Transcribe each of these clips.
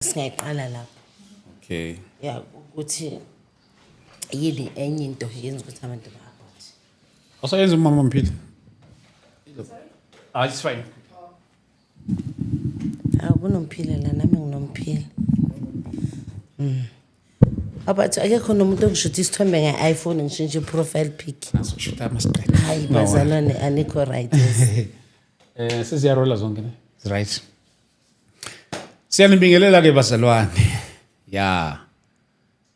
Singayiqala lapho. Okay. Ya ukuthi yini enye into yenza ukuthi abantu ba-abort. Asayenza umama Mphili. Ah, it's fine. Kunomphila la nami nginomphila. Abathi akekho nomuntu ongishuthi isithombe nge-iPhone ngishintshe profile pic. Nasoshutha amasiqela. Hayi bazalwane anikho right. Siziyarola zonke ne? It's right. Siyanibingelela ke bazalwane. Ya.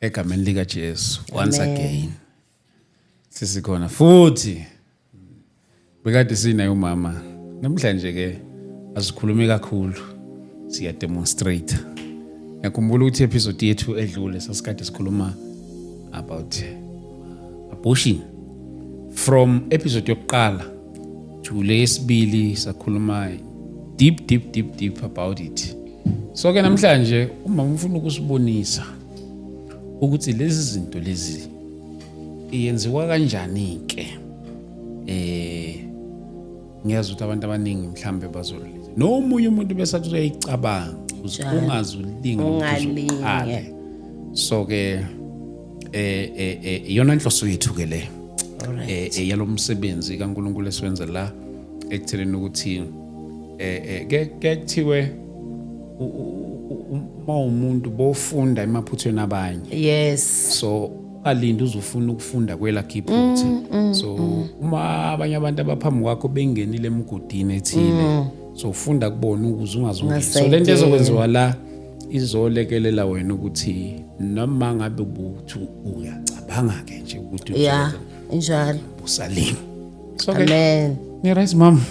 Egameni lika Jesu once again. Sisikhona futhi bekade sinayo umama. Namhlanje ke asikhulumi kakhulu. Siya demonstrate. Ngiyakhumbula ukuthi episode yethu edlule sasikade sikhuluma about abortion. From episode yokuqala to lesibili sakhuluma deep about it. So ke namhlanje umama ufuna ukusibonisa ukuthi lezi zinto lezi iyenziwa kanjani ke. Ngiyazi ukuthi abantu abaningi mhlambe bazolile. Nomunye umuntu besathi uyayicabanga ungazi ulinga ukuthi. So ke yona inhloso yethu ke le. Yalomsebenzi kaNkulunkulu esiwenza la ekutheleni ukuthi ke kuthiwe uma umuntu bofunda emaphuthweni abanye. Yes. So alinda uzofuna ukufunda kwelakhe iphutha. So uma abanye abantu abaphambi kwakho bengenile emgodini ethile so ufunda kubona ukuze ungazungena. So lento ezokwenziwa la izolekelela wena ukuthi noma ngabe ubuthi uyacabanga ke nje ukuthi yeah njalo usalimi. So amen. Ni right mom.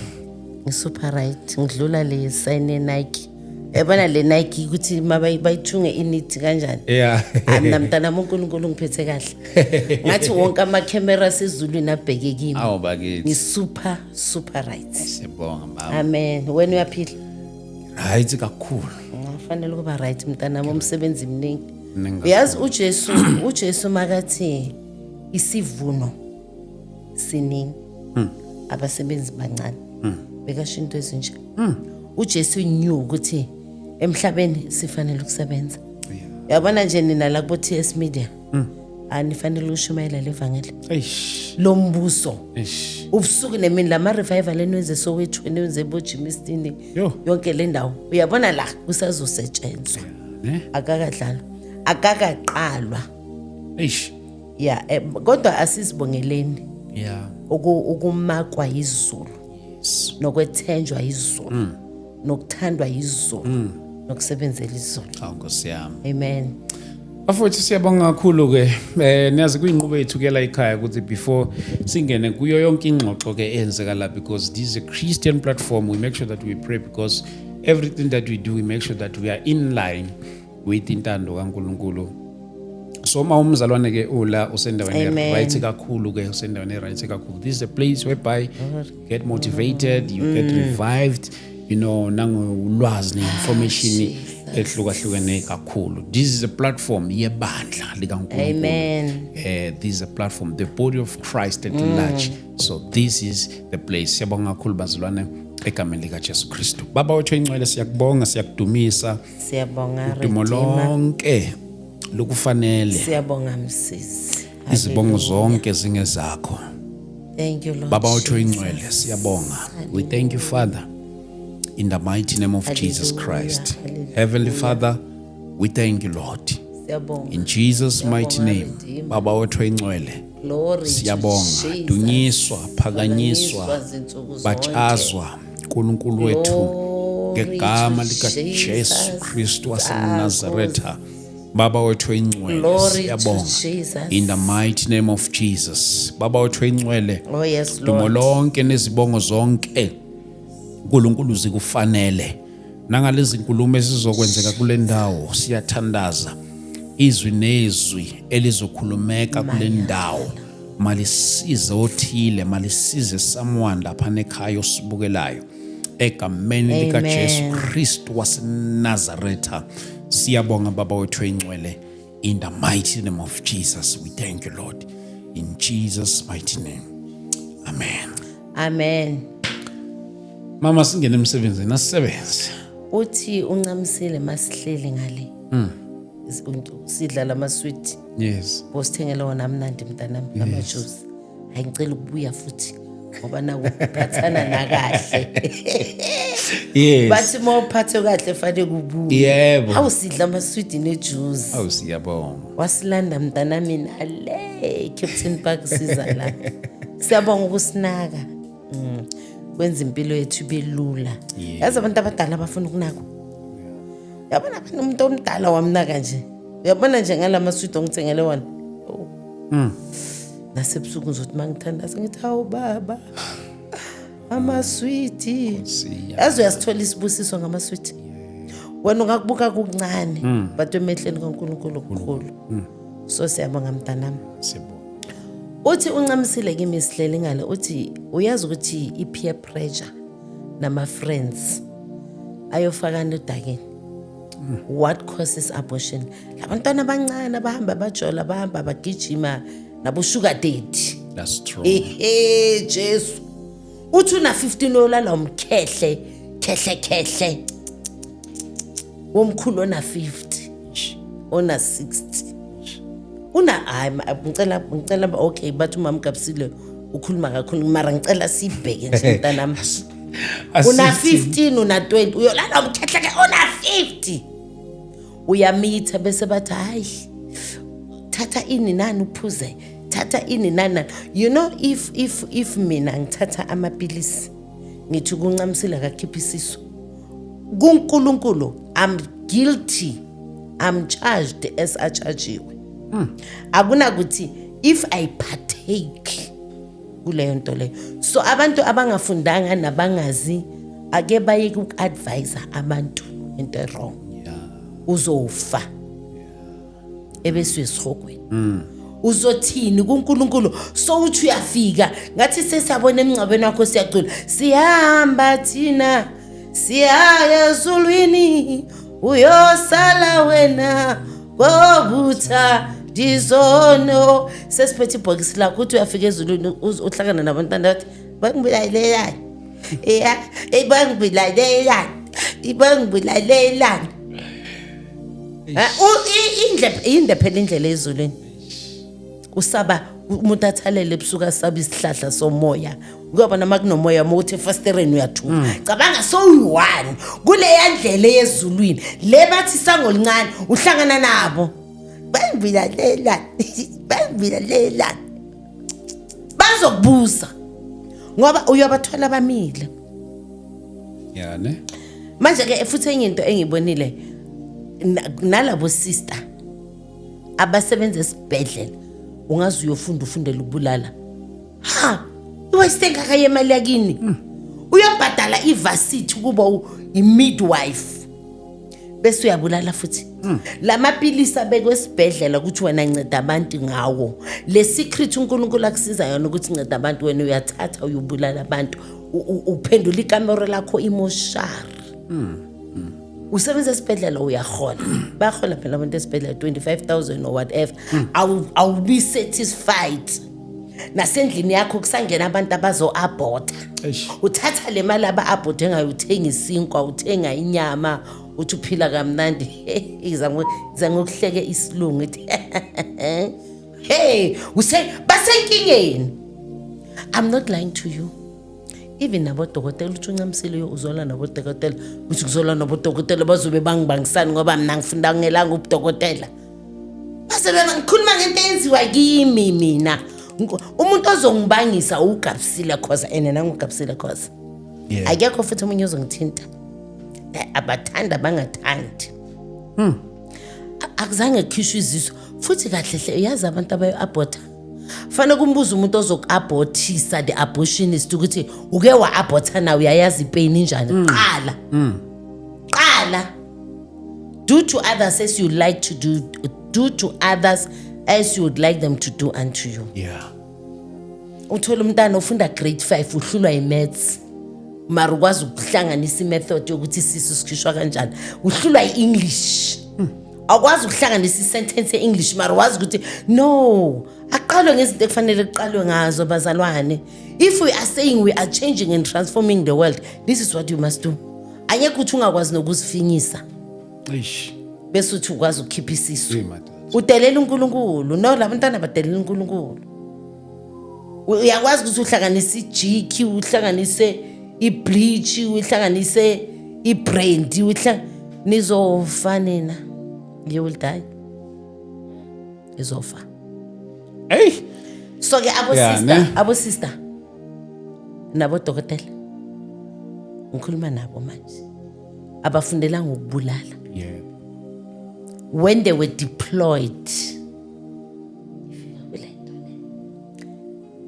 Super right. Ngidlula le sign Nike. Ebona le Nike ukuthi mabayithunge initi kanjani. Yeah. Namntana uNkulunkulu ngiphethe kahle. Ngathi wonke ama camera sezulwini abheke kimi. Awu bakithi. Ni super right. Siyabonga mama. Amen. Wena uyaphila? Right kakhulu. Kufanele kuba right mntana umsebenzi mningi. Uyazi uJesu makathi isivuno siningi. Abasebenzi bancane. Bekashinto ezinje. uJesu knew ukuthi emhlabeni sifanele ukusebenza. Yabona nje nina la ku TS Media. Anifanele ushumayela levangeli. Lo mbuso. Ubusuku nemini lama revival enwenze sokwethu enwenze boJimistini. Yonke le ndawo. Uyabona la kusazosetshenzwa. Akakadlala. Akakaqalwa. Yeah, kodwa asizibongeleni. Yeah. Ukumakwa izulu. Nokwethenjwa izulu. Nokuthandwa izulu. Nokusebenzela izulu. Nkosi yami. Amen. Afuthi siyabonga kakhulu ke niyazi kuyinqubo yethu ke la ekhaya ukuthi before singene kuyo yonke ingxoxo ke enzeka la because this is a Christian platform. We make sure that we pray because everything that we do we make sure that we are in line with intando kaNkulunkulu. So ma umzalwane ke ola usendaweni right kakhulu ke usendaweni right kakhulu. This is a place whereby you get motivated, you get revived, you know nangolwazi information ehlukahlukene kakhulu. This is a platform yebandla likaNkulunkulu. Amen. This is a platform the body of Christ at large. So this is the place. Siyabonga kakhulu bazalwane egameni lika Jesu Kristu. Baba wethu engcwele siyakubonga siyakudumisa. Siyabonga udumo lonke lokufanele. Siyabonga msisi. Izibongo zonke zingezakho. Thank you Lord. Baba wethu engcwele siyabonga. We thank you Father in the mighty name of Jesus Christ. Heavenly Father, we thank you Lord. Siyabonga. In Jesus mighty name. Baba wethu engcwele. Siyabonga. Dunyiswa, phakanyiswa, bachazwa uNkulunkulu wethu ngegama lika Jesu Kristu waseNazaretha. Baba wethu engcwele siyabonga in the mighty name of Jesus. Baba wethu engcwele dumo lonke nezibongo zonke uNkulunkulu zikufanele. Nangalezi inkulumo esizokwenzeka kule ndawo siyathandaza izwi nezwi elizokhulumeka kule ndawo malisize othile malisize someone lapha nekhaya osibukelayo egameni lika Jesu Kristu waseNazaretha. Siyabonga baba wethu engcwele in the mighty name of Jesus. We thank you Lord in Jesus mighty name. Amen. Amen. Mama singene emsebenzini asisebenze. uthi uncamisile masihleli ngale sidla lamasweet Yes. bosithengela wona amnandi mntanami amajuice hayi ngicela ukubuya futhi ngoba naku uphathana nakahle Yes. bathi mawuphathe kahle fanele kubuye Yebo. awusidla amasweet nejuice Awu siyabonga. wasilanda mntanami nale Captain Park siza la siyabonga ukusinaka kwenza impilo yethu ibe lula yazi abantu abadala abafuna ukunakwa yabona umuntu omdala wamnaka nje uyabona nje ngalamasweet ongithengele wona nasebusuku ngizothi mangithandaza ngithi hawu baba amasweet yazi uyasithola isibusiso ngamasweet wena ungakubuka kuncane but emehlweni kaNkulunkulu okukhulu so siyabonga mntanami Siyabonga. uthi uncamisile kimi sihleli ngale uthi uyazi ukuthi i-peer pressure nama-friends ayofakana odakeni what causes abortion labantwana abancane abahamba bajola bahamba bagijima nabo-sugar date That's true. Jesu uthi una-15 olala umkhehle khehle womkhulu ona-50 ona-60 ngicela okay bathi umama Gabisile ukhuluma kakhulu mara ngicela sibheke nje mntanami una-15 una-20 uyolala umkhehle ona-50 uyamitha bese bathi hayi thatha ini nani uphuze thatha ini nani you know if mina ngithatha amapilisi ngithi kuncamisile akakhipha isiso kuNkulunkulu I'm guilty I'm charged as achargiwe akunakuthi if I partake kuleyo nto leyo so abantu abangafundanga nabangazi ake baye ku-advise abantu into wrong uzofa ebese uyesihogweni uzothini kuNkulunkulu so uthi uyafika ngathi sesabona emncabeni wakho siyacula sihamba thina siyaya ezulwini uyosala wena bobutha dizono sesiphethe ibhokisi lakho uthi uyafika ezulwini uhlangana nabantwana bathi bangibulalelani bangibulalelani inde phela indlela ezulwini usaba umuntu athalele ebusuku asaba isihlahla somoya ngoba namakunomoya mawuthi efastereni uyathuka cabanga soyi-1 kuleya ndlela yezulwini le bathi sangolincane uhlangana nabo bangibilalelani bazokubuza ngoba uyabathola bamile ne manje ke futhi enye into engibonile nalabo sister abasebenza esibhedlela ungazi uyofunda ufundela ukubulala iwayisengaka yemali yakini uyabhadala ivasithi kuba i-midwife bese uyabulala futhi lamapilisi abekwesibhedlela ukuthi wena nceda abantu ngawo le secret uNkulunkulu akusiza yona ukuthi nceda abantu wena uyathatha uyobulala abantu uphendula ikamera lakho emoshari usebenza esibhedlela uyahola bahola phela abantu esibhedlela 25,000 or whatever awubi satisfied nasendlini yakho kusangena abantu abazo-abhotha uthatha le mali aba-abhothe ngayo uthenga isinkwa uthenga inyama uthi uphila kamnandi iza ngokuhleke isilungu ithi hey basenkingeni I'm not lying to you even nabodokotela uthi uncamisile uzola nabodokotela uthi kuzola nabodokotela bazobe bangibangisani ngoba mina ngifunda ngelanga ubudokotela base bengikhuluma ngento enziwa kimi mina umuntu ozongibangisa uGabisile Khoza nanguGabisile Khoza akekho futhi umunye ozongithinta abathanda bangathandi akuzange khishwe iziso futhi kahle hle uyazi abantu abayo-abhotha fanele kumbuza umuntu ozoku-abhothisa the abortionist ukuthi uke wa-abhotha nawe uyayazi ipain injani qala do to others as you like to do to others as you would like them to do unto you uthola umntana ufunda grade 5 uhlulwa i-maths mara ukwazi ukuhlanganisa i-method yokuthi isisu sikhishwa kanjani uhlulwa i-English akwazi ukuhlanganisa i-sentence ye-English mara wazi ukuthi no aqalwe ngezinto ekufanele kuqalwe ngazo bazalwane if we are saying we are changing and transforming the world this is what you must do angeke uthi ungakwazi nokuzifinyisa eish bese uthi ukwazi ukukhipha isisu madodana udelela uNkulunkulu no labantwana badelela uNkulunkulu uyakwazi ukuthi uhlanganise iGQ uhlanganise ibleach uhlanganise ibrand nizofa nina you will die izofa hey so ke abo sister nabo dokotela ngikhuluma nabo manje abafundela ngokubulala yeah when they were deployed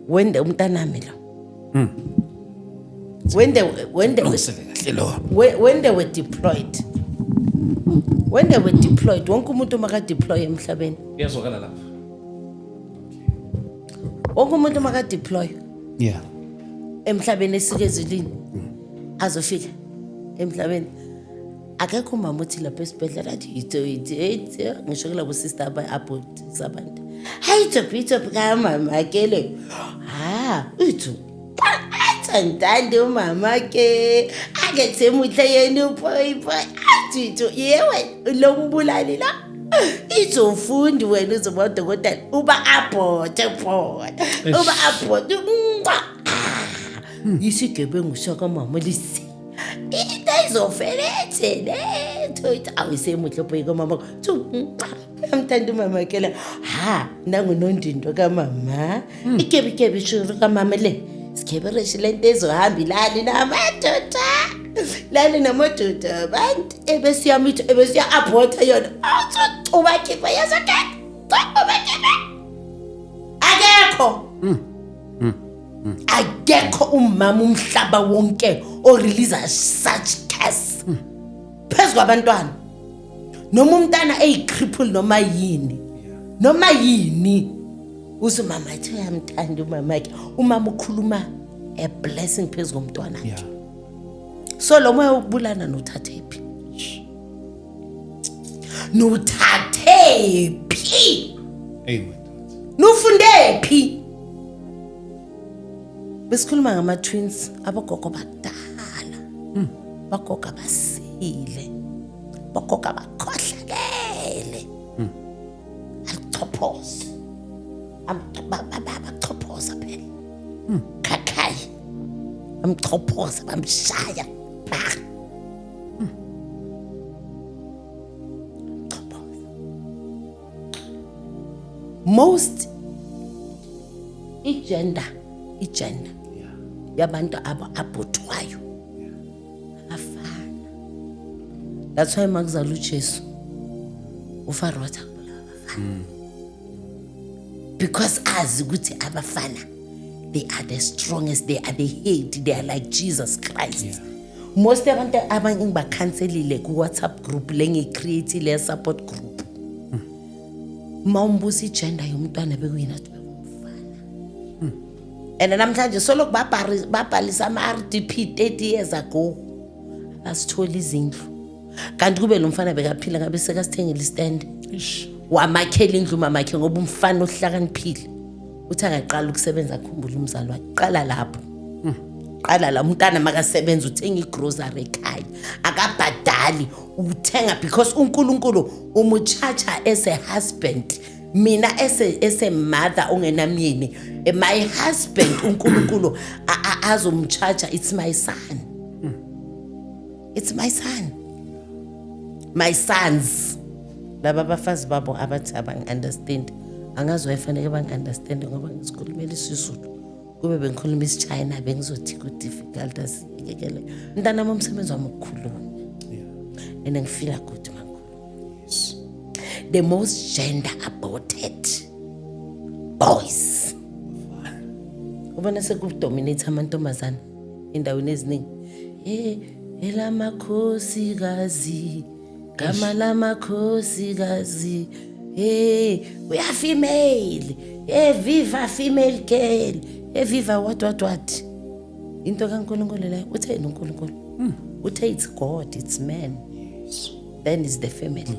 when the umntanami lo when they were deployed wonke umuntu maka deploy emhlabeni iyazwakala lapha wonke umuntu maka deploy yeah emhlabeni esikezulini azofika emhlabeni akekho mama uthi lapha esibhedlela athi ito ngisho ke labo sister aba-abort sabantu hayi ito kamama ke le uthu athantande umama ke aketsemuhle yena upoyipoyi athi ito yewe lo mbulali la izofundi wena uzoba udokotela uba-abort isigebengu sakamama lisi into izofelethe letho awisemuhle phoyi kamama amthanda umama ke la nangunondindo kamama ikebikebe ishuru kamama le sikhebereshi lento ezohamba ilali namadoda abantu ebesiya-abhotha yona ubakhipha akekho umama umhlaba wonke orelease such case phezu kwabantwana noma umntana eyicripple noma yini usumama athi uyamthanda umama ke umama ukhuluma a blessing phezu komntwana wakhe so lo moya ubulana nothathephi amen nufundephi besikhuluma ngama-twins abogogo bakudala bagogo basile bagogo bakhohlakele alichophoza bachophoza phela khakhayi bamchophoza bamshaya most igender yabantu ababhuthwayo abafana that's why makuzala uJesu uFaro wathi akubulawa abafana because azi ukuthi abafana they are the strongest, they are the head, they are like Jesus Christ. Most abantu abanye ngibakhanselile ku WhatsApp group lengi-create le support group mawumbuza igender yomntwana bekuyina athi bekumfana and namhlanje solo babhalisa ama-RDP 30 years ago asithola izindlu kanti kube lo mfana bekaphila ngabe sekasithengela istand wamakhela indlu mamakhe ngoba umfana ohlakaniphile uthi angaqala ukusebenza akhumbula umzali wakhe qala lapho qala la umntana makasebenza uthenga igrocery ekhaya akabhadali uthenga because uNkulunkulu umuchacha as a husband mina as a mother ongenamyeni my husband uNkulunkulu azomchacha it's my son my sons laba bafazi babo abathi abangi-understand angazi wayefanele bangi-understand ngoba ngisikhulumela isiZulu kube bengikhuluma isiChina bengizothi ku-difficult asiyekele mntanami umsebenzi wami ukukhuluma and ngifila good mangikhuluma the most gender aborted boys ubona sekudominate amantombazana endaweni eziningi elamakhosikazi gama lamakhosikazi we are female viva female girl viva what into kaNkulunkulu la utheni uNkulunkulu uthe it's God it's man then is the family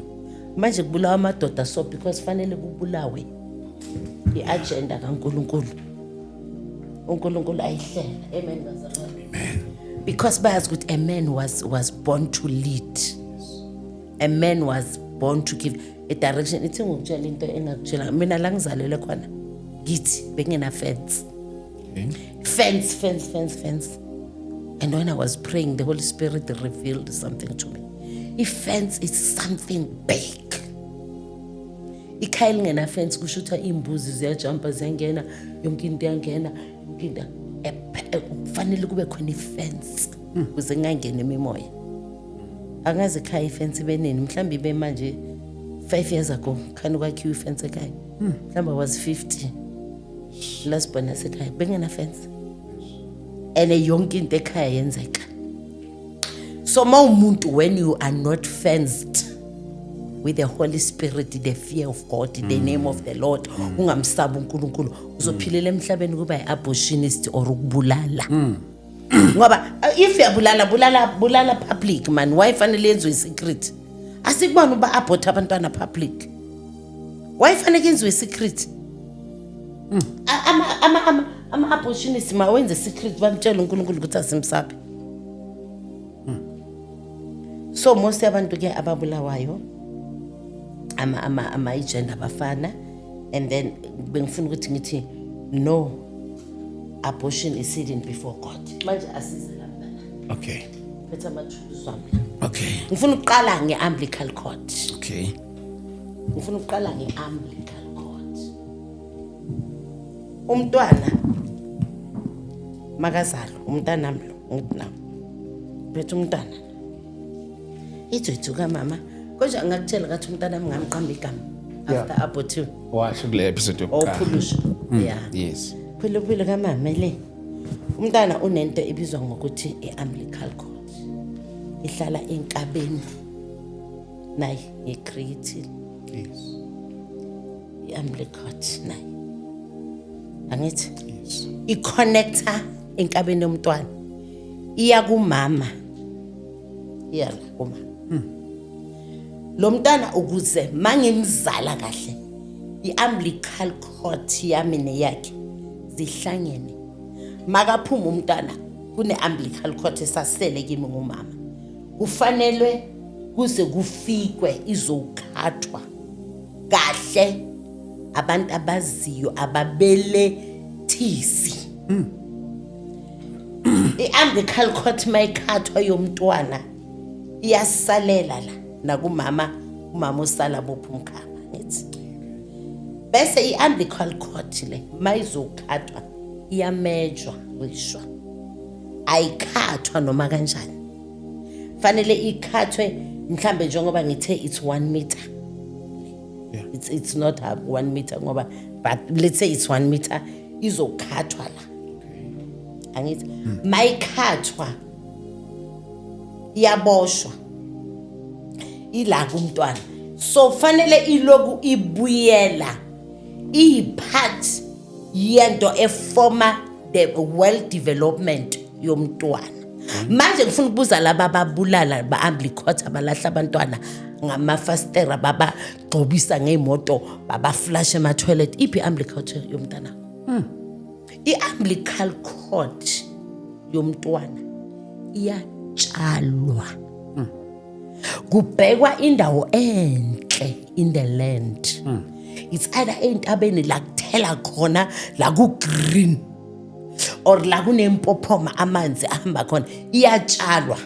manje kubulawa amadoda so because fanele kubulawe iagenda kaNkulunkulu uNkulunkulu ayihlela amen bazalwane because bayazi ukuthi a man was born to lead. A man was born to give a direction. Ithi ngokutshela into engakutshela mina la ngizalele khona ngithi bengena fence. Fence. And when I was praying, the Holy Spirit revealed something to me. If fence is something big. Ikhaya lingena fence kushuta imbuzi ziyajumpa ziyangena yonke into yangena yonke kufanele kube khona ifence ukuze ngangena imimoya. Angazi ekhaya ifence benini mhlawumbe ibe manje 5 years ago khani kwakhiwa ifence ekhaya. Mhlawumbe was 50. Last bona sekhaya bengena fence. Ene yonke into ekhaya yenzeka. So umuntu when you are not fenced with the Holy Spirit, the fear of God, the name of the Lord, ungamsaba uNkulunkulu uzophilela emhlabeni kuba iabortionist or ukubulala. Ngoba if bulala public man, why fanele yenziwe secret? Asikubona uba abort abantwana public. Why fanele yenziwe secret? Ama abortionist mawenze secret bamtshela uNkulunkulu ukuthi asimsabe. So most yabantu ke ababulawayo ama agent abafana, and then bengifuna ukuthi ngithi no, abortion is hidden before God. Manje asize lapha. Okay. Phetha amathuluzi wami. Okay. Ngifuna ukuqala ngeAmblical Court. Okay. Ngifuna ukuqala ngeAmblical Court. Umntwana makazalo, umntana mlo, ngithi nawo. Phetha umntana. Ithwethuka mama. Konje angakutshela kathi umntana ngamqamba igama after abortive. Washo kule episode yokuqala. Ophulusha. Yeah. Yes. Philo kamama le. Umntana unento ebizwa ngokuthi iAmblical Court. Ihlala enkabeni. Nayi icreated. Yes. iAmblical Court nayi. Angithi? Yes. I-connector enkabeni yomntwana. Iya kumama. Iya kumama. Lo mntana ukuze mangimzala kahle iAmblical Court yami neyakhe zihlangene makaphuma umntana kuneAmblical Court esasele kimi ngumama kufanelwe kuze kufikwe izokhathwa kahle abantu abaziyo ababelethisi iAmblical Court mayikhathwa yomntwana iyasalela la nakumama umama usala bopha umkhama ngithi bese iAmblical Court le mayizokhathwa iyamejwa wishwa ayikhathwa noma kanjani fanele ikhathwe mhlambe njengoba ngithe it's 1 meter. Yeah. It's not 1 meter ngoba but let's say it's 1 meter izokhathwa la. Angithi mayikhathwa iyaboshwa ila kumntwana so fanele iloku ibuyela ipart yento eforma the well development yomntwana manje ngifuna ukubuza laba babulala baAmblical Court abalahla abantwana ngamafastera baba gcobisa ngeimoto baba flash ema toilet iphi iAmblical Court yomntwana iAmblical Court yomntwana iyatshalwa kubhekwa indawo enhle in the land. It's either entabeni la kuthela khona la ku green or la kunempophoma amanzi ahamba khona iyatshalwa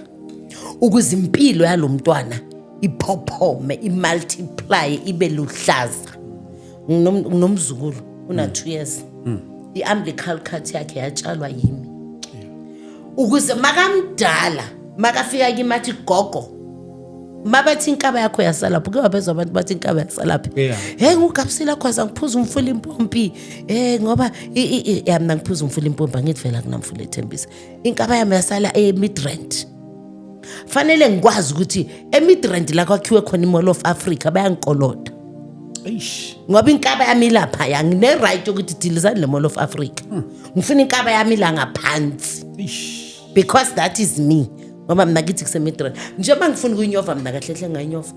ukuze impilo yalomntwana iphophome imultiply ibe luhlaza. Nomzukulu una 2 years iAmblical Court yakhe yatshalwa yimi ukuze makamdala makafika kimathi gogo mabathi inkaba yakho yasala buke wabezwa abantu bathi inkaba yasala phi hey ngugabisela kwaza ngiphuza umfula impompi ngoba yami ngiphuza umfula impompi angithi vela kunamfula ethembisa inkaba yami yasala eMidrand fanele ngikwazi ukuthi eMidrand la kwakhiwe khona iMall of Africa bayangikolota ngoba inkaba yami lapha yangine right ukuthi dilizani leMall of Africa ngifuna inkaba yami la ngaphansi because that is me ngoba mina ngithi kuseMidrand njengoba ngifuna ukuyinyova mina kahle hle ngayinyova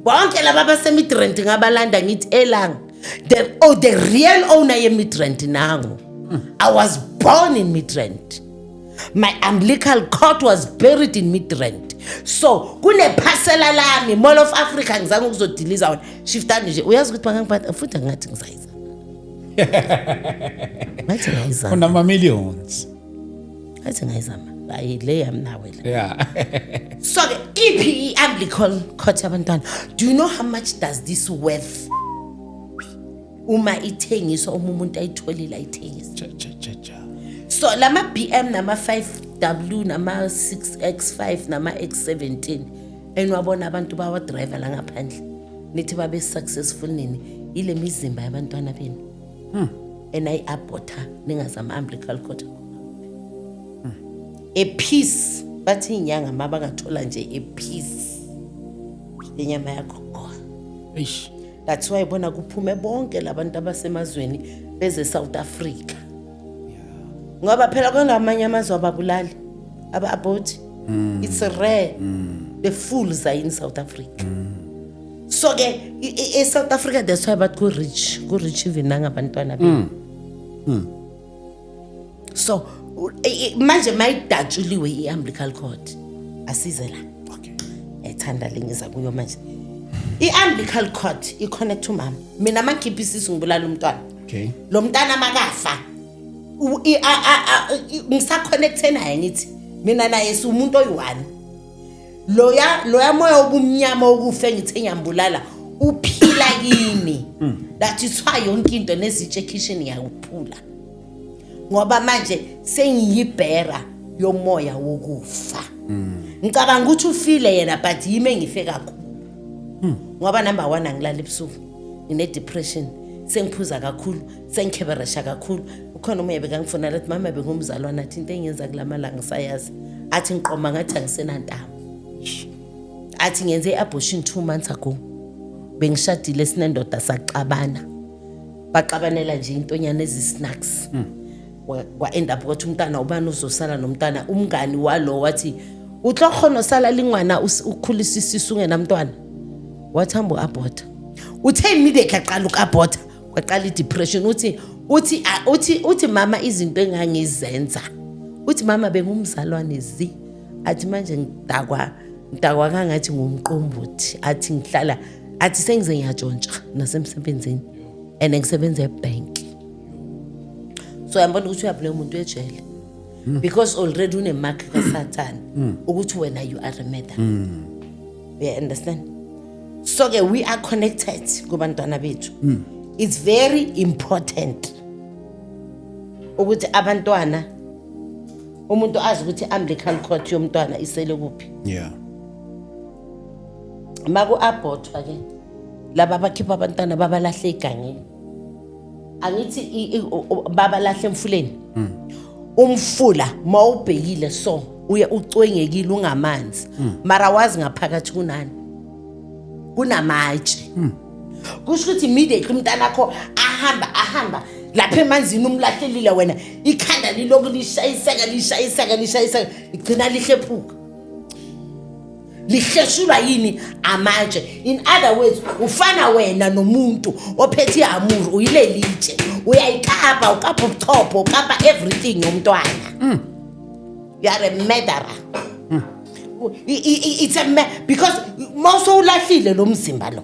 bonke laba baseMidrand ngabalanda ngithi elanga the real owner yeMidrand nangu I was born in Midrand My umbilical cord was buried in Midrand. So kune parcela lami Mall of Africa ngizange ukuzodiliza wona. Shiftani nje uyazi ukuthi bangangiphatha futhi ngathi ngizayiza. Ngathi ngayiza. Unama millions. Ngathi ngayizama. Hayi le yami nawe la. Yeah. So iphi umbilical cord yabantwana. Do you know how much does this worth? Uma ithengiswa umuntu ayitholile ayithengisa. Cha. So lama BM nama 5W nama 6X5 nama X17 enwabona abantu bawa driver la ngaphandle nithi babe successful nini ile mizimba yabantwana benu enayi aborta ningazama umbilical cord a piece bathi inyanga mabangathola nje a piece lenyama yakho Eish. that's why bona kuphume bonke labantu abasemazweni beze South Africa ngoba phela kunamanye amazwe ababulali aba-abort it's rare the fools are in South Africa so ke South Africa that's why bathi ku-rich even nangabantwana so manje mayidatshuliwe i-umbilical cord asize la ethanda lengiza kuyo manje i-umbilical cord i-connect umama mina mangikhipha isisu ngibulala umntwana lo mntana makafa ngisaconnecte naye ngithi mina naye umuntu oyi-1 loya moya obumnyama okufe ngithi ngiyambulala uphila kimi that is why yonke into nezitshe kitchen yakuphula ngoba manje sengiyibhera yomoya wokufa ngicabanga ukuthi ufile yena but yime ngife kakhulu ngoba number 1 angilala ebusuku ngine depression sengiphuza kakhulu sengikheberesha kakhulu ukhona umoya bekangifuna lathi mama bengumzalwana athi into engenza kulamalanga ngisayazi athi ngiqoma ngathi angisenantamo athi ngenze i-abortion 2 months ago bengishadile sinendoda saxabana baxabanela nje intonyana ezisnacks wa end up ukuthi umntana ubani uzosala nomntana umngani walo wathi uhlokhono sala lingwana ukhulisa isisu ngenamntwana wathamba abort uthe immediately aqala ukabort kwaqala i-depression uthi mama izinto engangizenza uthi mama bengumzalwane athi manje ngidakwa kangathi ngumqombothi athi ngihlala athi sengize ngiyatshontsha nasemsebenzini and ngisebenza ebank so yambona ukuthi uyabule umuntu ejele because already unemark kaSatan ukuthi wena you are a murderer you understand so ke we are connected kubantwana bethu it's very important ukuthi abantwana umuntu azi ukuthi umbilical cord yomntwana isele kuphi maku abortwa ke laba bakhipha abantwana babalahle egangeni angithi babalahle emfuleni umfula mawubhekile so uya ucwengekile ungamanzi mara wazi ngaphakathi kunani kunamatshe kusho ukuthi immediately umntana akho ahamba lapha emanzini umlahlelile wena ikhanda liloku lishayiseka igcina lihlephuka lihleshulwa yini amatshe in other words ufana wena nomuntu ophethe ihamuru uyile litshe uyayikapa ukapa ubuthopho ukapa everything yomntwana you are a murderer it's because mawuso ulahlile lo mzimba lo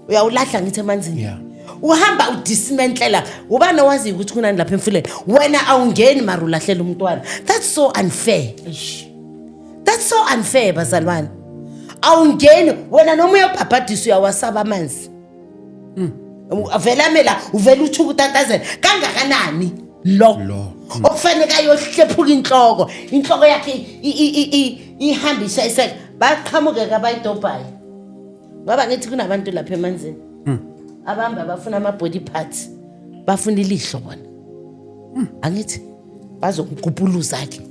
uyawulahla ngithi emanzini uhamba udismantlela ubani owazi ukuthi kunani lapha emfuleni wena awungeni mara ulahlela umntwana that's so unfair bazalwane awungeni wena noma uyobhabhadisa uyawasaba amanzi vela mela uvela uthi ukutatazela kangakanani lo okufanele ayohlephuka inhloko yakhe ihambisa iseke baqhamuke kabayidobhayo ngoba ngithi kunabantu lapha emanzini abamba bafuna ama body parts bafuna ilihlo bona angithi bazokugubhuluza ke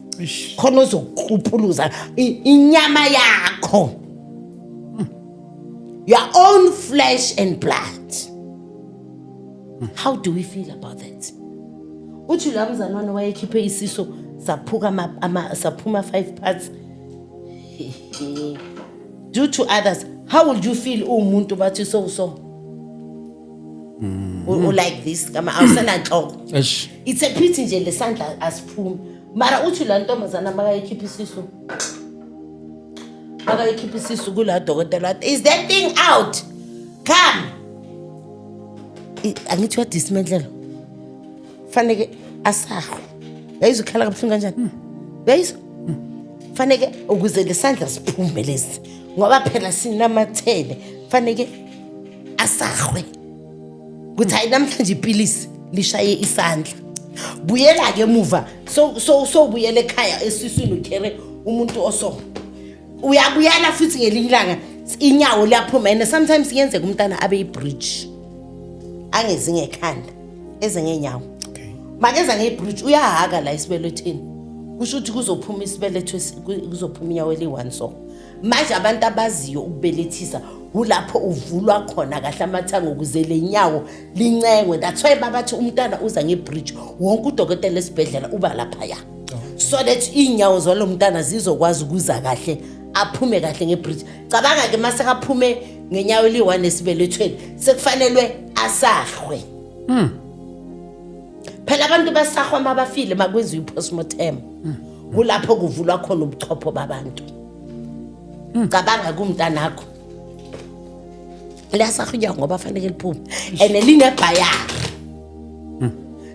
khona uzokugubhuluza inyama yakho your own flesh and blood how do we feel about that uthi la mzalwane wayekhiphe isiso saphuka saphuma 5 parts due to others how would you feel umuntu bathi so like this kama awusena nhloko it's a pity nje lesandla asiphumi mara uthi la ntombazana makayikhipha isisu kula dokotela wathi is that thing out come angithi wa dismantlela fanele asahwe yayizwa ukhala kabuhlungu kanjani yayizwa fanele ukuze lesandla siphume lesi ngoba phela sinamathele fanele asahwe kuthi hayi namhlanje ipilisi lishaye isandla buyela ke emuva so buyela ekhaya esiswini ukhere umuntu oso uyabuyela futhi ngelinye ilanga inyawo liyaphuma and sometimes yenzeka umntana abe ibridge angezi ngekhanda eze ngenyawo makeza ngebridge uyahaka la isibelethweni kusho ukuthi kuzophuma isibeletho kuzophuma inyawo eli1 so manje abantu abaziyo ukubelethisa ulapho uvulwa khona kahle amathanga ukuze lenyawo lincengwe that's why babathi umntana uza ngebridge wonke udokotela esibhedlela uba lapha ya so that inyawo zalo mntana zizokwazi ukuza kahle aphume kahle ngebridge cabanga ke mase kaphume ngenyawo eli1 esibelethweni sekufanelwe asahwe phela abantu basahwa mabafile makwenziwe postmortem kulapho kuvulwa khona ubuchopho babantu cabanga kumntana akho lasahwa ngoba fanele liphume and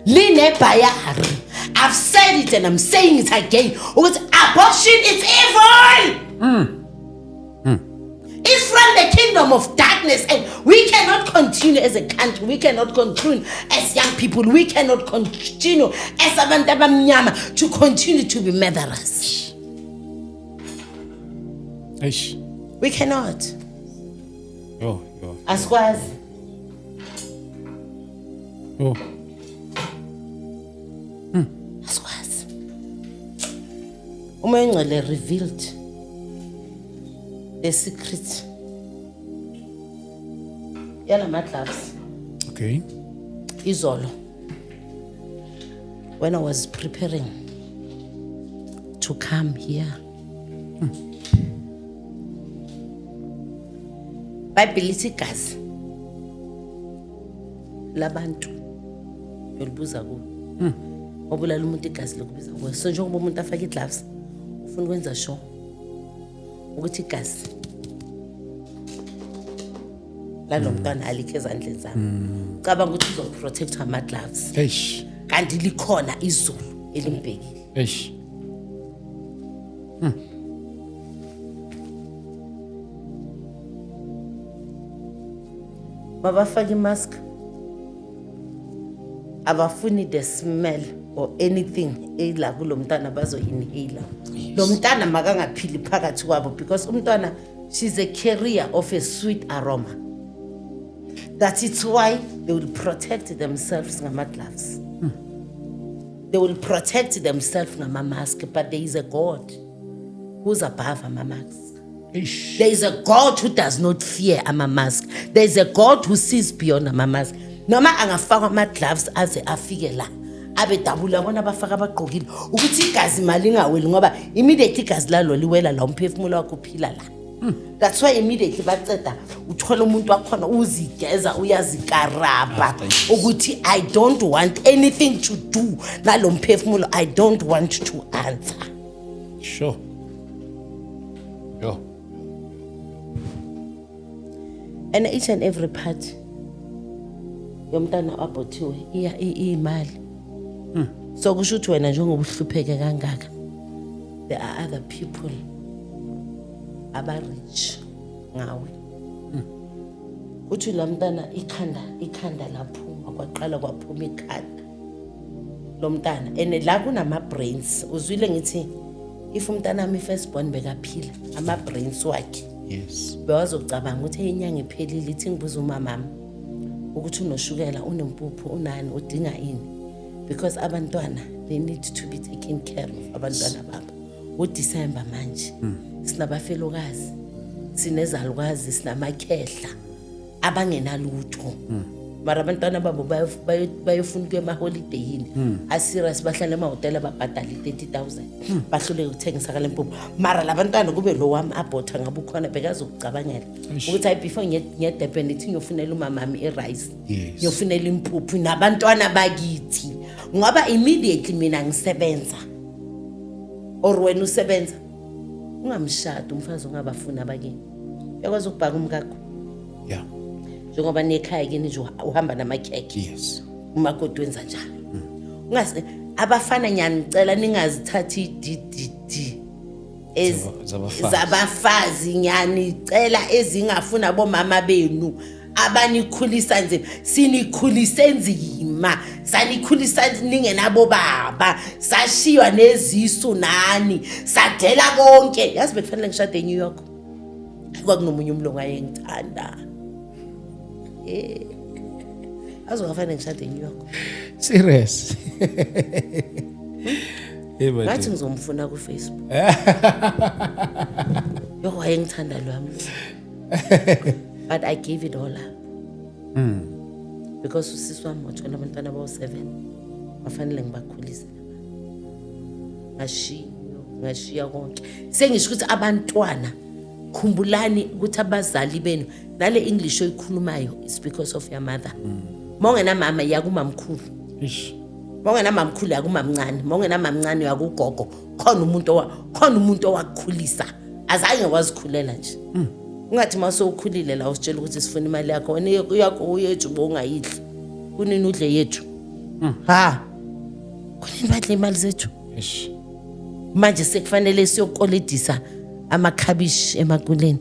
linebayari I've said it and I'm saying it again ukuthi abortion is evil it's from the kingdom of darkness and we cannot continue as a country, we cannot continue as young people, we cannot continue as abantu abamnyama to continue to be murderers. Eish. We cannot. Yo. Asikwazi. Yo. Asikwazi. Uma ingcele revealed the secret. Yana gloves. Okay. Izolo. When I was preparing to come here. Bible lithi gazi labantu yolibuza ku. Obulala umuntu igazi lokubiza ku. So njengoba umuntu afaka igloves ufuna ukwenza sure ukuthi igazi lalo mntwana alikho ezandleni zami cabanga ukuthi uzoprotect ama gloves Eish. kanti likhona izulu elimbhekile Eish. mabafaka imask abafuni the smell or anything ela kulomntana bazo inhale lo mntana makangaphili phakathi kwabo because umntwana she's a carrier of a sweet aroma. That is why they will protect themselves ngama gloves. They will protect themselves ngama mask, but there is a God who's above ama mask. Eish. There is a God who does not fear ama mask. There is a God who sees beyond ama mask. Noma angafaka ama gloves aze afike la abe dabula bona bafaka abagqokile ukuthi igazi mali ngaweli ngoba immediately igazi lalo liwela la umphefumulo wakho uphila la. That's why immediately baceda uthola umuntu wakhona uzigeza uyazikaraba ukuthi I don't want anything to do nalo mphefumulo, I don't want to answer. Sure. Yo. And each and every part yomntana abothiwe iya imali. So kusho ukuthi wena njengoba uhlupheke kangaka there are other people aba-rich ngawe. Uthi la mntana ikhanda laphuma kwaqala kwaphuma ikhanda lo mntana and la kunama-brains uzwile ngithi if umntana wami firstborn bekaphila ama-brains wakhe Yes. bewazocabanga ukuthi inyanga iphelile ithi ngibuza umamami ukuthi unoshukela unempuphu unani udinga ini because abantwana they need to be taken care of abantwana babo uDecember manje sinabafelokazi sinezalukazi sinamakhehla abangenalutho mara abantwana babo bayofuna kuye ema-holiday yini aserious bahlala emahotela babhadala 30,000 bahluleke ukuthengisa kale mpuphu mara labantwana kube lo wami abhotha ngabe ukhona bekazokucabangela ukuthi hayi before ngiyedepende ithi ngiyofunela umamami irice Yes. ngiyofunela impuphu nabantwana bakithi ngoba immediately mina ngisebenza or wena usebenza ungamshada umfazi ongabafuna abakini uyakwazi ukubhaka umkakho Yeah. njengoba nekhaya kini nje uhamba namakhekhe Yes. umakoti wenza njalo ungazi abafana nyani ngicela ningazithathi DDD zabafazi nyani cela ezingafuna bomama benu abanikhulisa nzima sinikhulise nzima sanikhulisa ningenabo baba sashiywa nezisu nani sadela konke yazi bekufanele ngishade eNew York kwakunomunye umlungu ayengithanda azokufanele ngishade eNew York Serious. ngathi ngizomfuna ku Facebook yo wayengithanda lo wami but I gave it all up because usisi wami wathola abantwana abawu7 bafanele ngibakhulise ngashiya konke sengisho ukuthi abantwana khumbulani ukuthi abazali benu nale English oyikhulumayo is because of your mother mongena mama yakumamkhulu mongena mamkhulu yakumamncane mongena mamncane yakugogo khona umuntu owakukhulisa azange wazikhulela nje ungathi mase ukhulile la usitshela ukuthi sifuna imali yakho wena yakho uyethu bongayidli kunini udle yethu ha kunini badle imali zethu manje sekufanele siyokoledisa amakhabishi emakuleni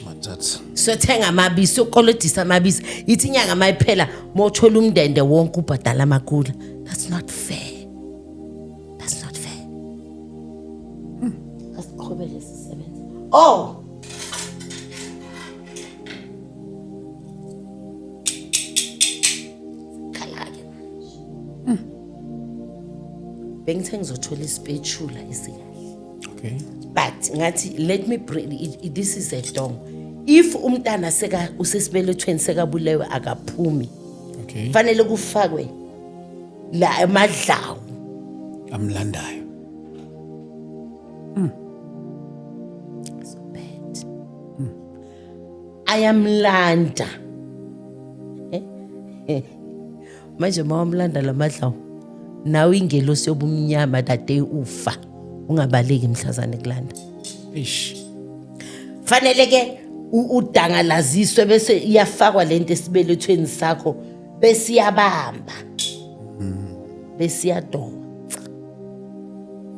Manjat. sothenga amabisi ukolodisa amabisi ithi inyanga mayiphela mothola umndende wonke ubhadala amakula that's not fair asiqhubele sisebenza kalake bengithe ngizothola ispatula esikahle Okay. but ngathi let me bring this is a dong if umntana seka usesibelethweni sekabulewe akaphumi Okay. fanele kufakwe la emadlawu Amlandayo. so bad ayamlanda manje mawamlanda lamadlawu nawe ingelosi yobumnyama that day ufa ungabaleki mhlazane kulanda fanele ke udangalaziswe bese iyafakwa lento esibelethweni sakho bese iyabamba bese iyadonsa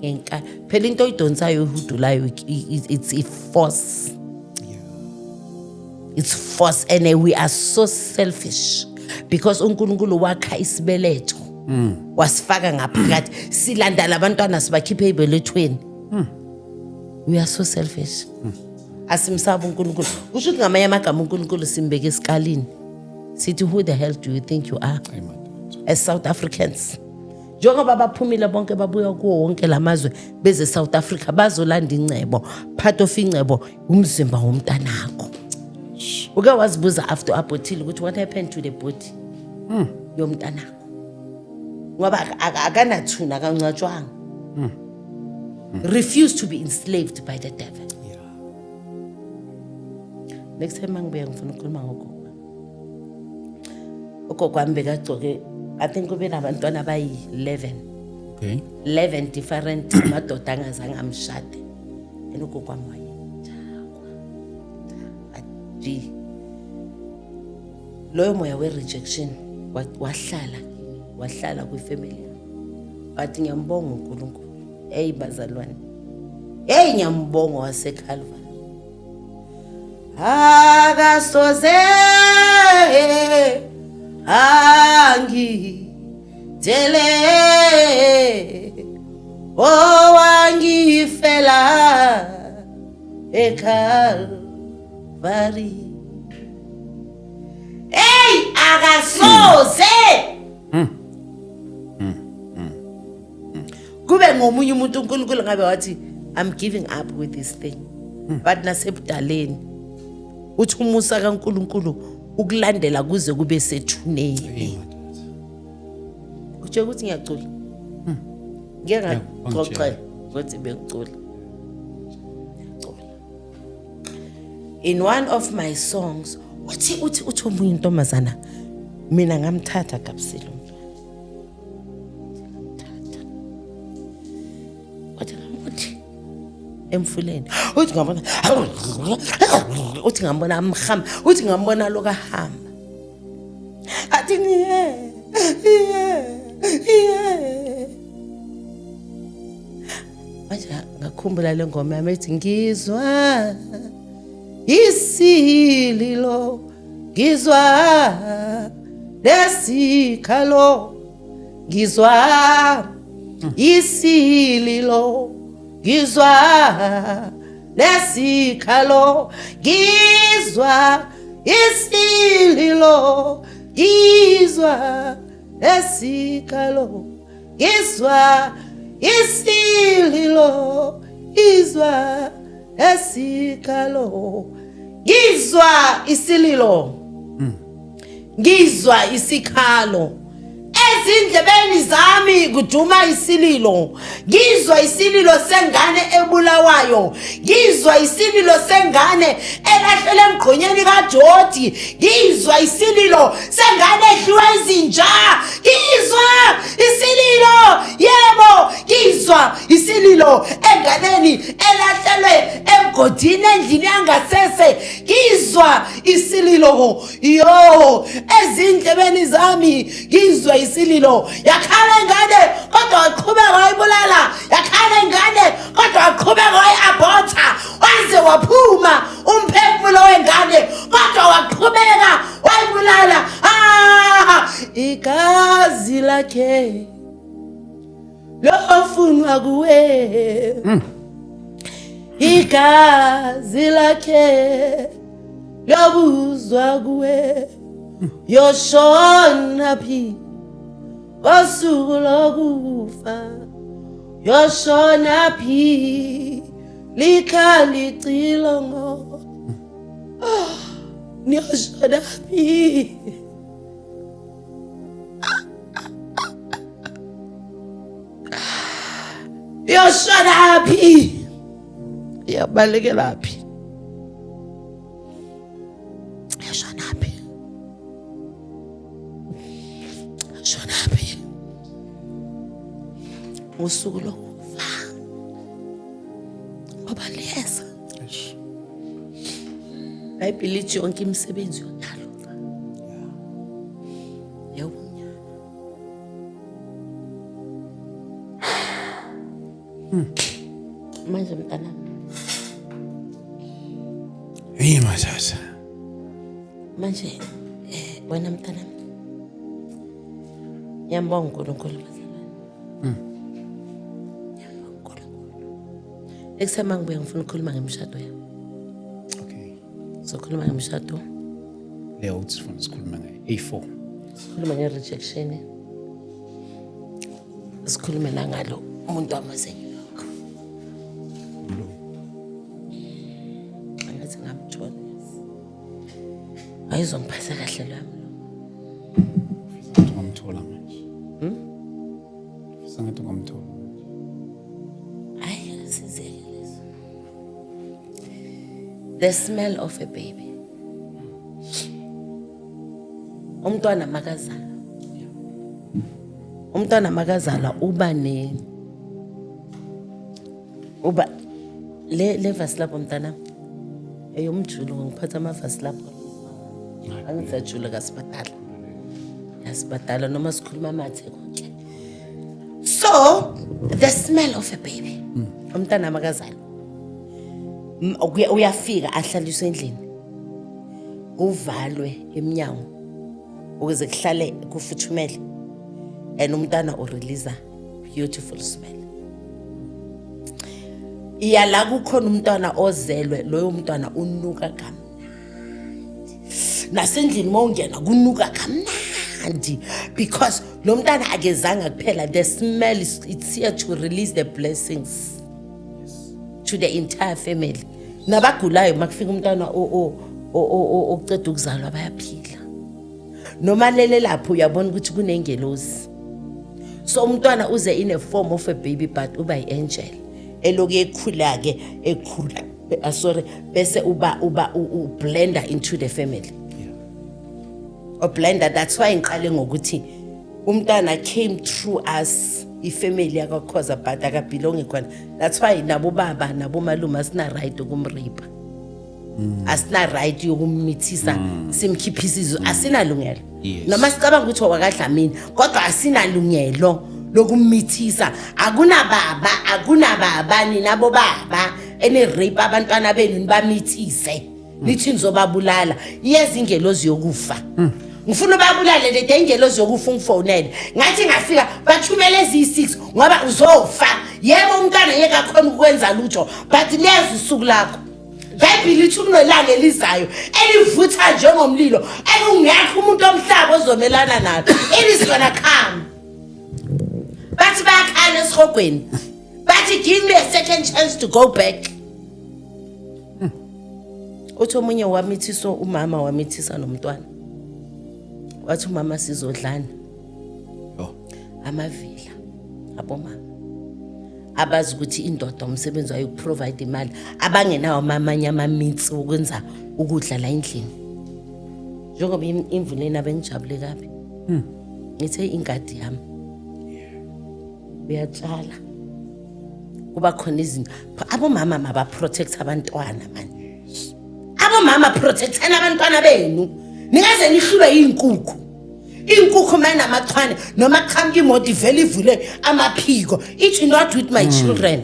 enka phela into oyidonsayo uhudulayo it's a force it's force and we are so selfish because uNkulunkulu wakha isibeletho wasifaka ngaphakathi silanda labantwana sibakhiphe ibelethweni we are so selfish asimsaba uNkulunkulu kusho ukuthi ngamanye amagama uNkulunkulu simbeke esikalini sithi who the hell do you think you are as South Africans njengoba baphumile bonke babuya kuwo wonke lamazwe beze South Africa bazolanda incebo part of incebo umzimba womntanakho uke wazibuza after abortile ukuthi what happened to the body yomntanakho ngoba akanathuna akancatshwanga refuse to be enslaved by the devil next time ngibuya ngifuna ukukhuluma ugogo wami bekagcoke I think ube nabantwana abayi-11 Okay. 11 different madoda angazange amshade and ugogo wami wayenjakwa aji loyo moya we-rejection wahlala kwifamily wathi ngiyambonga uNkulunkulu hey bazalwane hey ngiyambonga waseCalvary akasoze angidele owangifela eCalvary hey akasoze kube ngomunye umuntu uNkulunkulu ngabe wathi I'm giving up with this thing but nasebudaleni uthi umusa kaNkulunkulu ukulandela kuze kube sethuneni utsho ukuthi ngiyacula ngeke ngaxoxa ukuthi bengicula in one of my songs uthi omunye intombazana mina ngamthatha Gabsile emfuleni uthi ngabona uthi ngambona amhamba uthi ngambona lokahamba athi manje ngakhumbula le ngoma yami ethi ngizwa isililo ngizwa lesikhalo ngizwa isililo ngizwa lesikhalo ngizwa isililo ngizwa lesikhalo ngizwa isililo ngizwa lesikhalo ngizwa isililo ngizwa isikhalo ezindlebeni zami kujuma isililo ngizwa isililo sengane ebulawayo ngizwa isililo sengane elahlele emgqonyeni kaJodi ngizwa isililo sengane edliwa izinja ngizwa isililo yebo ngizwa isililo enganeni elahlelwe emgodini endlini yangasese ngizwa isililo yo ezindlebeni zami ngizwa isililo yakhala ingane kodwa waqhubeka wayibulala yakhala ingane kodwa waqhubeka wayiabhotha waze waphuma umphefumulo wengane kodwa waqhubeka wayibulala igazi lakhe lofunwa kuwe igazi lakhe lobuzwa kuwe yoshona phi Kosuku lokufa yoshona phi likhali cilongo niyoshona phi yoshona phi yabalekela phi yoshona phi yoshona phi usuku lokufa ngoba liyeza iBhayibheli lithi yonke imisebenzi yodalo yebo manje mntana hey masasa manje wena mntana yambonga uNkulunkulu eksema ngibuye ngifuna ukukhuluma ngemishado yami okay sokhuluma ngemishado leo uthi sifuna ukukhuluma nge-A4 sikhuluma nge-rejection sikhulume nangalo umuntu wamazenyo yakho angathi ngamthola ayizongiphatha kahle lami ngamthola manje sangathi ngamthola the smell of a baby umntwana makazala uba le verse lapho mntana eyomjulo ngiphatha ama verse lapho angizajula kasibadala yasibadala noma sikhuluma mathe konke so the smell of a baby umntwana makazala uyafika ahlaliswe endlini uvalwe eminyango ukuze kuhlale kufuthumele and umntana urelease beautiful smell iyala kukhona umntwana ozelwe loyo mntwana unuka kamnandi nasendlini mawungena kunuka kamnandi because lo mntana akezanga kuphela the smell it's here to release the blessings to the entire family nabagulayo makufika umntwana oceda ukuzalwa bayaphila noma lele lapho uyabona ukuthi kunengelosi so umntwana uze in a form of a baby but uba yi-angel eloku ekhula bese uba blender into the family blender that's why ngiqale ngokuthi umntana came through us ifamily yakakhoza but akabelongi khona. That's why nabo baba nabo malume asina right ukumrape. Asina right yokummithisa simkhiphisa izwi asinalungelo. Noma sicabanga ukuthi wakadlamini kodwa asinalungelo lokummithisa. Akunababa ninabo baba ene rape abantwana benu nibamithise. Nithi nizobabulala. Yezi ingelozi yokufa. Ngifuna babulale le dengelozi yokufa ungifonele. Ngathi ngafika bathumele ezi6 ngoba uzofa. Yebo umntwana yeka khona ukwenza lutho but lezi usuku lakho. Baby lithi kunelanga elizayo elivutha njengomlilo ekungekho umuntu omhlaba ozomelana nalo. It is gonna come. Bathi bayakhala esihogweni. Bathi give me a second chance to go back. Uthi omunye wamithisa umama wamithisa nomntwana. Wathi umama sizodlana. Amavila abomama abazi ukuthi indoda umsebenzi wayo ukuprovide imali abangenawo amanye amamitsi ukwenza ukudla la endlini. Njengoba imvuleni abengijabule kabi. Ngithe ingadi yami uyatshala kuba khona izinto abomama mabaprotect abantwana manje. Abomama protectana abantwana benu ningaze nihlulwe inkukhu. Inkukhu manje amachwane noma qhamuka imoto ivele ivule amaphiko. It not with my children.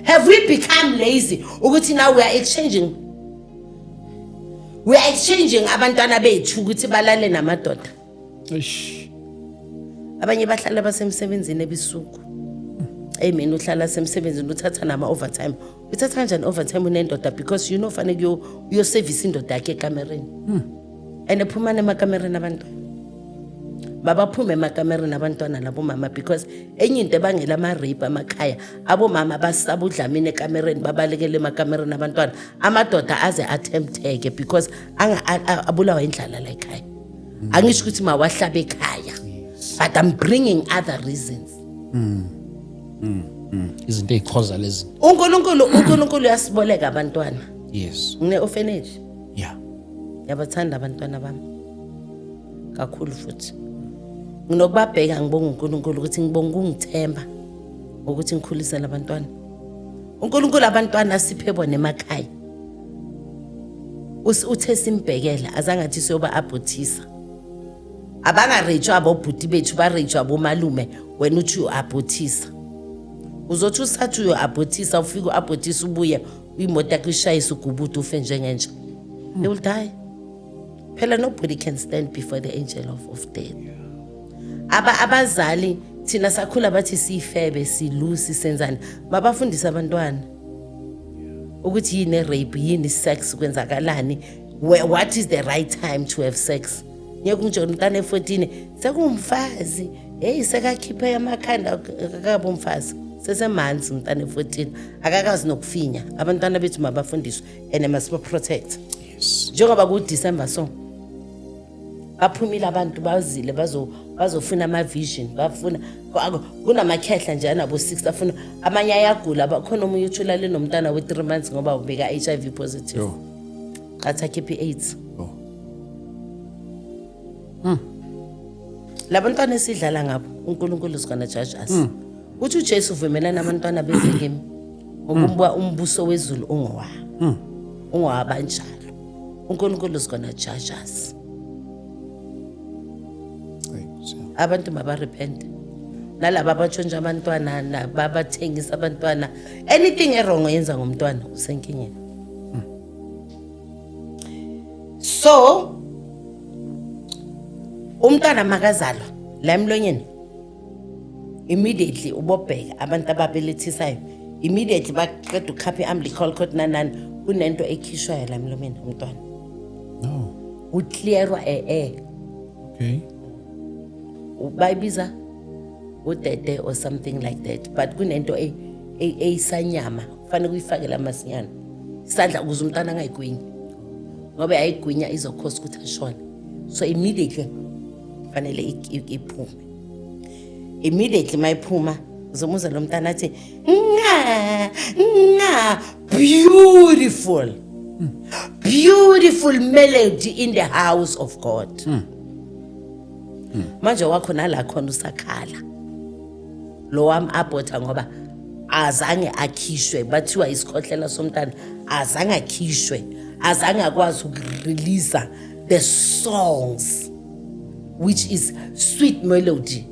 Have we become lazy ukuthi now we are exchanging abantwana bethu ukuthi balale namadoda? Abanye bahlala basemsebenzini ebisuku. Amen uhlala semsebenzini uthatha nama overtime. Uthatha kanjani overtime unendoda because you know fanele uyo service indoda yakhe ekamereni. And ephumana emakamereni abantwana. Babaphume emakamereni abantwana labo mama because enye into ebangela ama rape amakhaya abomama basaba udlamini ekamereni babalekele emakamereni abantwana amadoda aze attempteke because abulawa indlala la ekhaya. Angisho ukuthi mawahlabe ekhaya but I'm bringing other reasons. Izinto ezikhoza lezi. uNkulunkulu uyasiboleka abantwana. Yes. Ngine orphanage. Yeah. Yabathanda abantwana bami kakhulu futhi nginokubabheka ngibonga uNkulunkulu ukuthi ngibonga ungithemba ukuthi ngikhulise labantwana. uNkulunkulu abantwana siphe bona emakhaya uthe simbhekela azangathi siyoba abortisa abangarejwa abobhuti bethu barejwa abomalume wena uthi uabortisa uzothi usathi uabortisa ufika uabortisa ubuye imoto yakho ishayisa ugubudu ufe njengenja. They will die. Phela nobody can stand before the angel of death. Abazali thina sakhula bathi sifebe silusi senzani mabafundisa abantwana ukuthi yini rape yini sex kwenzakalani what is the right time to have sex. Ngeke nje umntana e14 sekumfazi hey sekakhiphe amakhanda akakabe umfazi sesemanzi umntana e14 akakazi nokufinya. Abantwana bethu mabafundiswe and must be protect. Njengoba ku December so baphumile abantu bazile bazofuna ama vision bafuna kunamakhehla nje anabo 6 afuna amanye ayagula bakhona umuntu uthulale nomntana we 3 months ngoba ubeka HIV positive athakhe AIDS. Labantwana esidlala ngabo uNkulunkulu usikana judge us. Uthi uJesu uvumelana abantwana beze kimi ngokumbwa umbuso wezulu ungowabanjalo. uNkulunkulu usikana judge us. Abantu mabarepent nalabo abatshontsha abantwana nabathengisa abantwana anything wrong yenza ngomntwana usenkingeni. So umntwana makazalwa la emlonyeni immediately ubobheka abantu ababelethisayo immediately baqeda ukhapha umbilical cord nanani kunento ekhishwayo la emlomeni umntwana. No. Uclearwa air. Okay. Bayibiza udede or something like that but kunento eyisanyama kufanele kuyifake lamasinyana isandla ukuze umntana angayigwinya ngoba ayigwinya izokhosa ukuthi ashone. So immediately fanele iphume immediately mayiphuma uzomuza lo mntana athi beautiful melody in the house of God. manje wakho nala khona usakhala lo wami abhotha ngoba azange akhishwe bathiwa isikhohlela somntana azange akhishwe azange akwazi ukurelease the songs which is sweet melody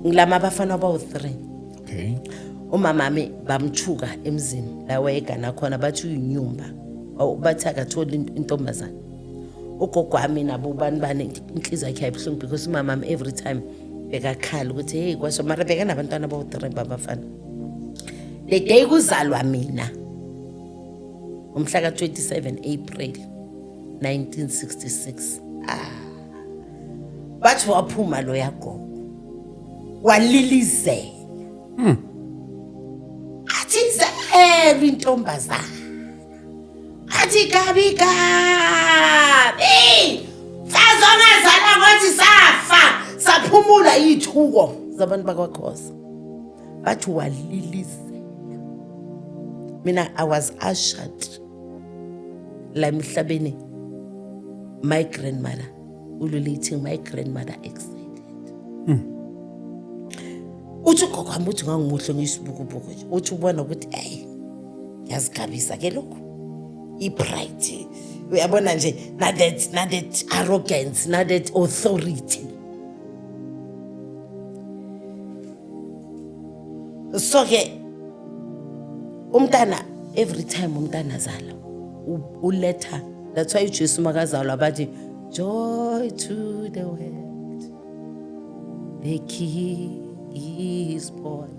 ngilama abafana abawu-3 okay umamami bamthuka emzini la wayegana khona bathi uyinyumba bathi akatholi intombazana ugogo wami nabo bani inhliziyo yakhe ayibuhlungu because umamami every time bekakhala ukuthi hey kwasho mara bekanabantwana abawu-3 babafana the day kuzalwa mina umhla ka-27 April 1966 bathi waphuma lo yagogo walilizela athi zelwe intombazana athi gabi mfazi ongazalwa ngothi safa saphumula ithuko zabantu bakwaXhosa bathi walilizela mina I was ushered la emhlabeni my grandmother ululating my grandmother excited uthi gogo wami uthi ngangimuhle ngiyisibukubuku nje uthi ubona ukuthi hey ngiyazigabisa ke lokho i-pride uyabona nje na that arrogance na that authority so ke umntana every time umntana azala uletha that's why uJesu makazalwa bathi joy to the world the king is born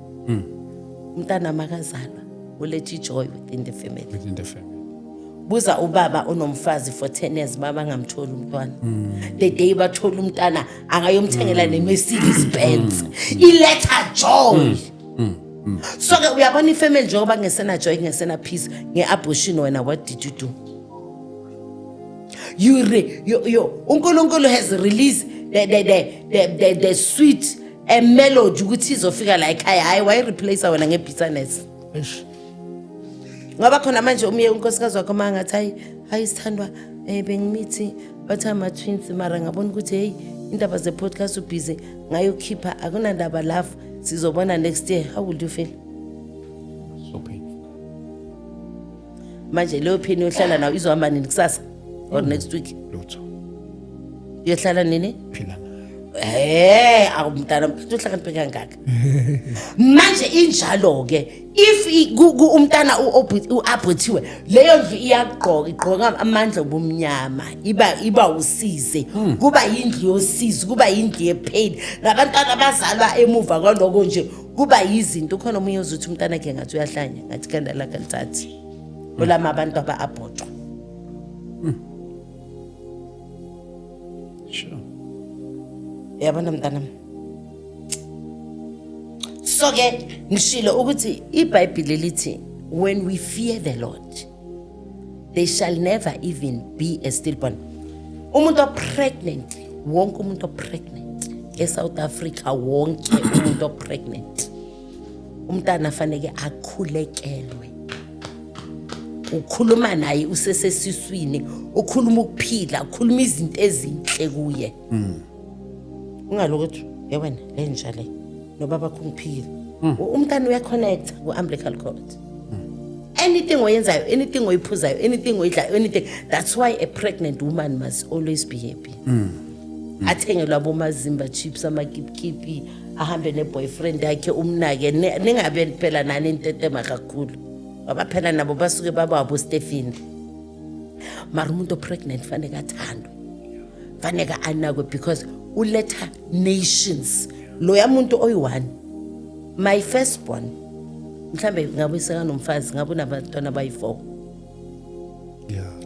umntana makazalwa uletha joy within the family buza ubaba onomfazi for 10 years baba ngamthola umntwana the day bathola umntana angayomthengela ne-Mercedes Benz iletha joy so ke uyabona ifamily njengoba ngesena joy ngesena peace nge-abortion wena what did you do uNkulunkulu has released the sweet melody ukuthi izofika la ekhaya hayi why replace wena ngebusiness ngoba khona manje umye unkosikazi wakho mangathi hayi sithandwa bengimithi bathi ama twins mara ngabona ukuthi hey indaba ze podcast ubusy ngayokhipha akunandaba love sizobona next year how would you feel so painful manje leyo phini yohlala nawo izohamba nini kusasa or next week lutho yohlala nini phila awumntana uhlakaniphe kangaka manje injalo ke if umntana uabhothiwe leyo ndlu igqoka amandla obumnyama iba usize kuba yindlu yosizo kuba yindlu yepain nabantwana bazalwa emuva kwaloko nje kuba yizinto khona omunye uzothi umntana wakhe ngathi uyahlanya ngathi kandala kantathu olama abantu aba-abhotshwa sure yabona mntanami so ke ngishilo ukuthi iBhayibheli lithi when we fear the Lord they shall never even be a stillborn umuntu pregnant wonke umuntu pregnant eSouth Africa wonke umuntu pregnant umntana afanele akhulekelwe ukhuluma naye usesesiswini ukhuluma ukuphila ukhuluma izinto ezinhle kuye ungalokuthi yewena lenjale nobaba kungiphile umntana uyaconnect ku-umbilical cord anything oyenzayo anything oyiphuzayo anything oyidlayo anything that's why a pregnant woman must always be happy athengelwa abomazimba chips amakipkipi ahambe ne-boyfriend yakhe umnake ningabe phela nani intetema kakhulu ngoba phela nabo basuke baba wabo Stephen mara umuntu pregnant fanele athandwe fanele anakwe because uletha nations loya muntu oyi1 my firstborn mhlambe ngabe sekanomfazi ngabe unabantwana abayi4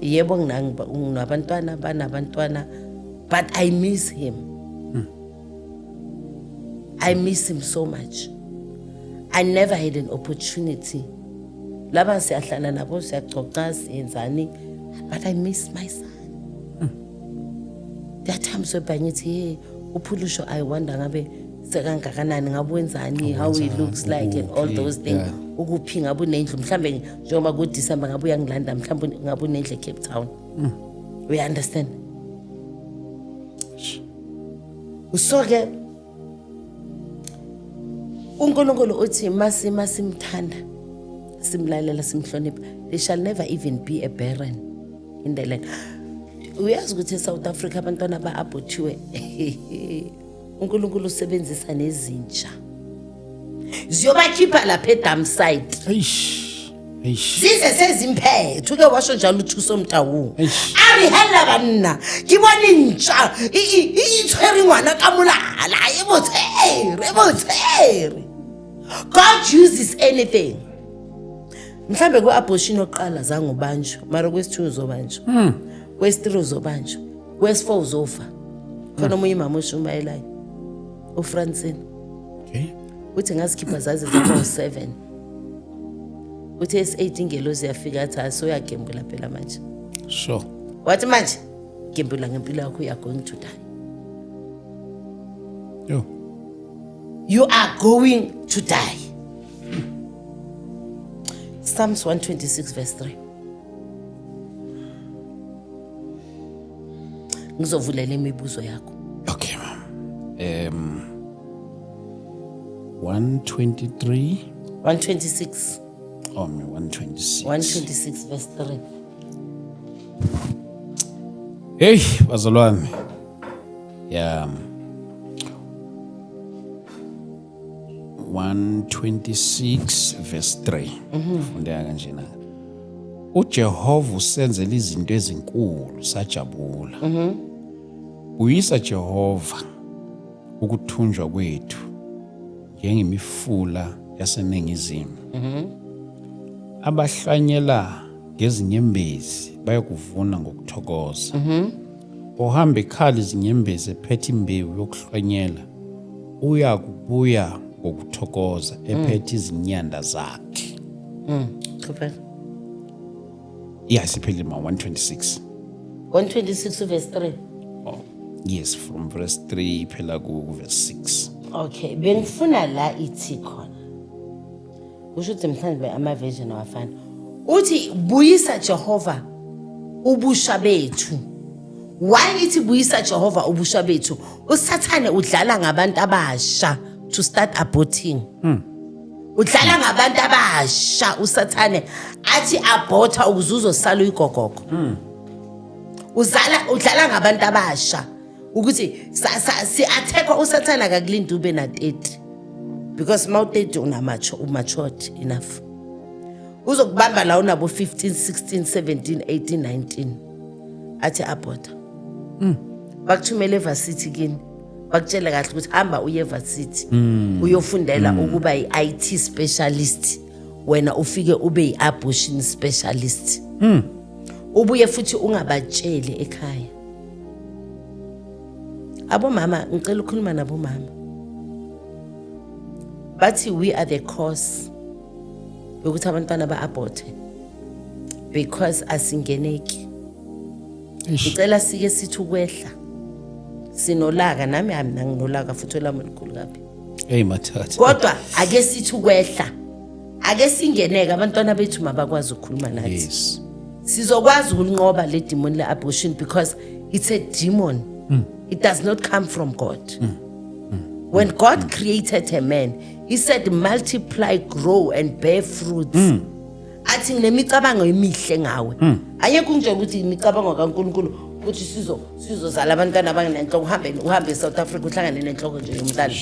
yebo nginabantwana banabantwana but I miss him I miss him so much I never had an opportunity laba siyahlala nabo siyaxoxa siyenzani but I miss my son there are times where ngithi uphulusho I wonder ngabe sekangakanani ngabe wenzani how he looks like and all those things ukuphi ngabe unendlu mhlambe njengoba ku December ngabe uyangilanda mhlambe ngabe unendlu eCape Town we understand So-ke uNkulunkulu uthi masimthanda simlalela simhlonipha, they shall never even be a barren in the land. Uyazi ukuthi eSouth Africa abantwana ba-abothiwe uNkulunkulu usebenzisa nezinja ziyobakhipha lapha edamside zize sezimphethe. Uke washo njalo uThuso Mtawu arihela banna ngibona intsha ithweri ngwana kamulala ebotere. God uses anything. Mhlambe ku-abortion oqala zange ubanjwe mara kwesithu uzobanjwa, kwesithu uzobanjwa, kwesi-4 uzofa. Khona omunye imama oshumayelayo uFrancine uthi ngazikhipha zaze zabo-7 uthi esi-8 ingelosi yafika athi asoyagembula phela manje. Sure. Wathi manje gembula ngempilo yakho, you are going to die. Yo. You are going to die. Psalms 126 verse 3. Ngizovulela imibuzo yakho. Okay, ma'am. 123. 126. Oh, 126. 126 verse 3. Hey, bazalwane. Yeah. 126 verse 3. Fundeka kanjena. uJehova usenzela izinto ezinkulu sajabula. Uyisa Jehova ukuthunjwa kwethu njengemifula yaseningizimu. Abahlanyela ngezinyembezi bayakuvuna ngokuthokoza. Ohamba ekhali izinyembezi ephethe imbewu yokuhlanyela uyakubuya ngokuthokoza ephethe izinyanda zakhe. Yes, iphele ma 126. 126 verse 3. Oh, yes, from verse 3 phela ku verse 6. Okay, bengifuna la ithi khona. Kusho ukuthi mhlambe ama version awafana. Uthi buyisa Jehova ubusha bethu. Why ithi buyisa Jehova ubusha bethu? uSathane udlala ngabantu abasha to start aborting. Udlala ngabantu abasha uSathane athi aborta ukuze uzosala uyigogoko. Udlala ngabantu abasha ukuthi si attack uSathane akakulinda ube na 30 because ma 30 umatured enough. Uzokubamba la unabo 15 16 17 18 19 athi aborta. Bakuthumele eVarsity kini bakutshela kahle ukuthi hamba uye eVarsity uyofundela ukuba i-IT specialist, wena ufike ube i-abortion specialist. Ubuye futhi ungabatsheli ekhaya. Abomama ngicela ukukhuluma nabomama bathi we are the cause yokuthi abantwana ba-aborte because asingeneki. Ngicela sike sithi ukwehla sinolaka, nami nginolaka futhi olami olukhulu kabi. Hey mathatha. Kodwa ake sithi ukwehla, ake singeneke abantwana bethu mabakwazi ukukhuluma nathi. Yes. Sizokwazi ukunqoba le demon le abortion because it's a demon. It does not come from God. When God created a man, he said multiply, grow and bear fruits. Athi nemicabango emihle ngawe. Ayekho nje ukuthi imicabango kaNkulunkulu ukuthi sizozala abantwana abangenenhloko uhambe eSouth Africa uhlangane nenhloko nje yomntana.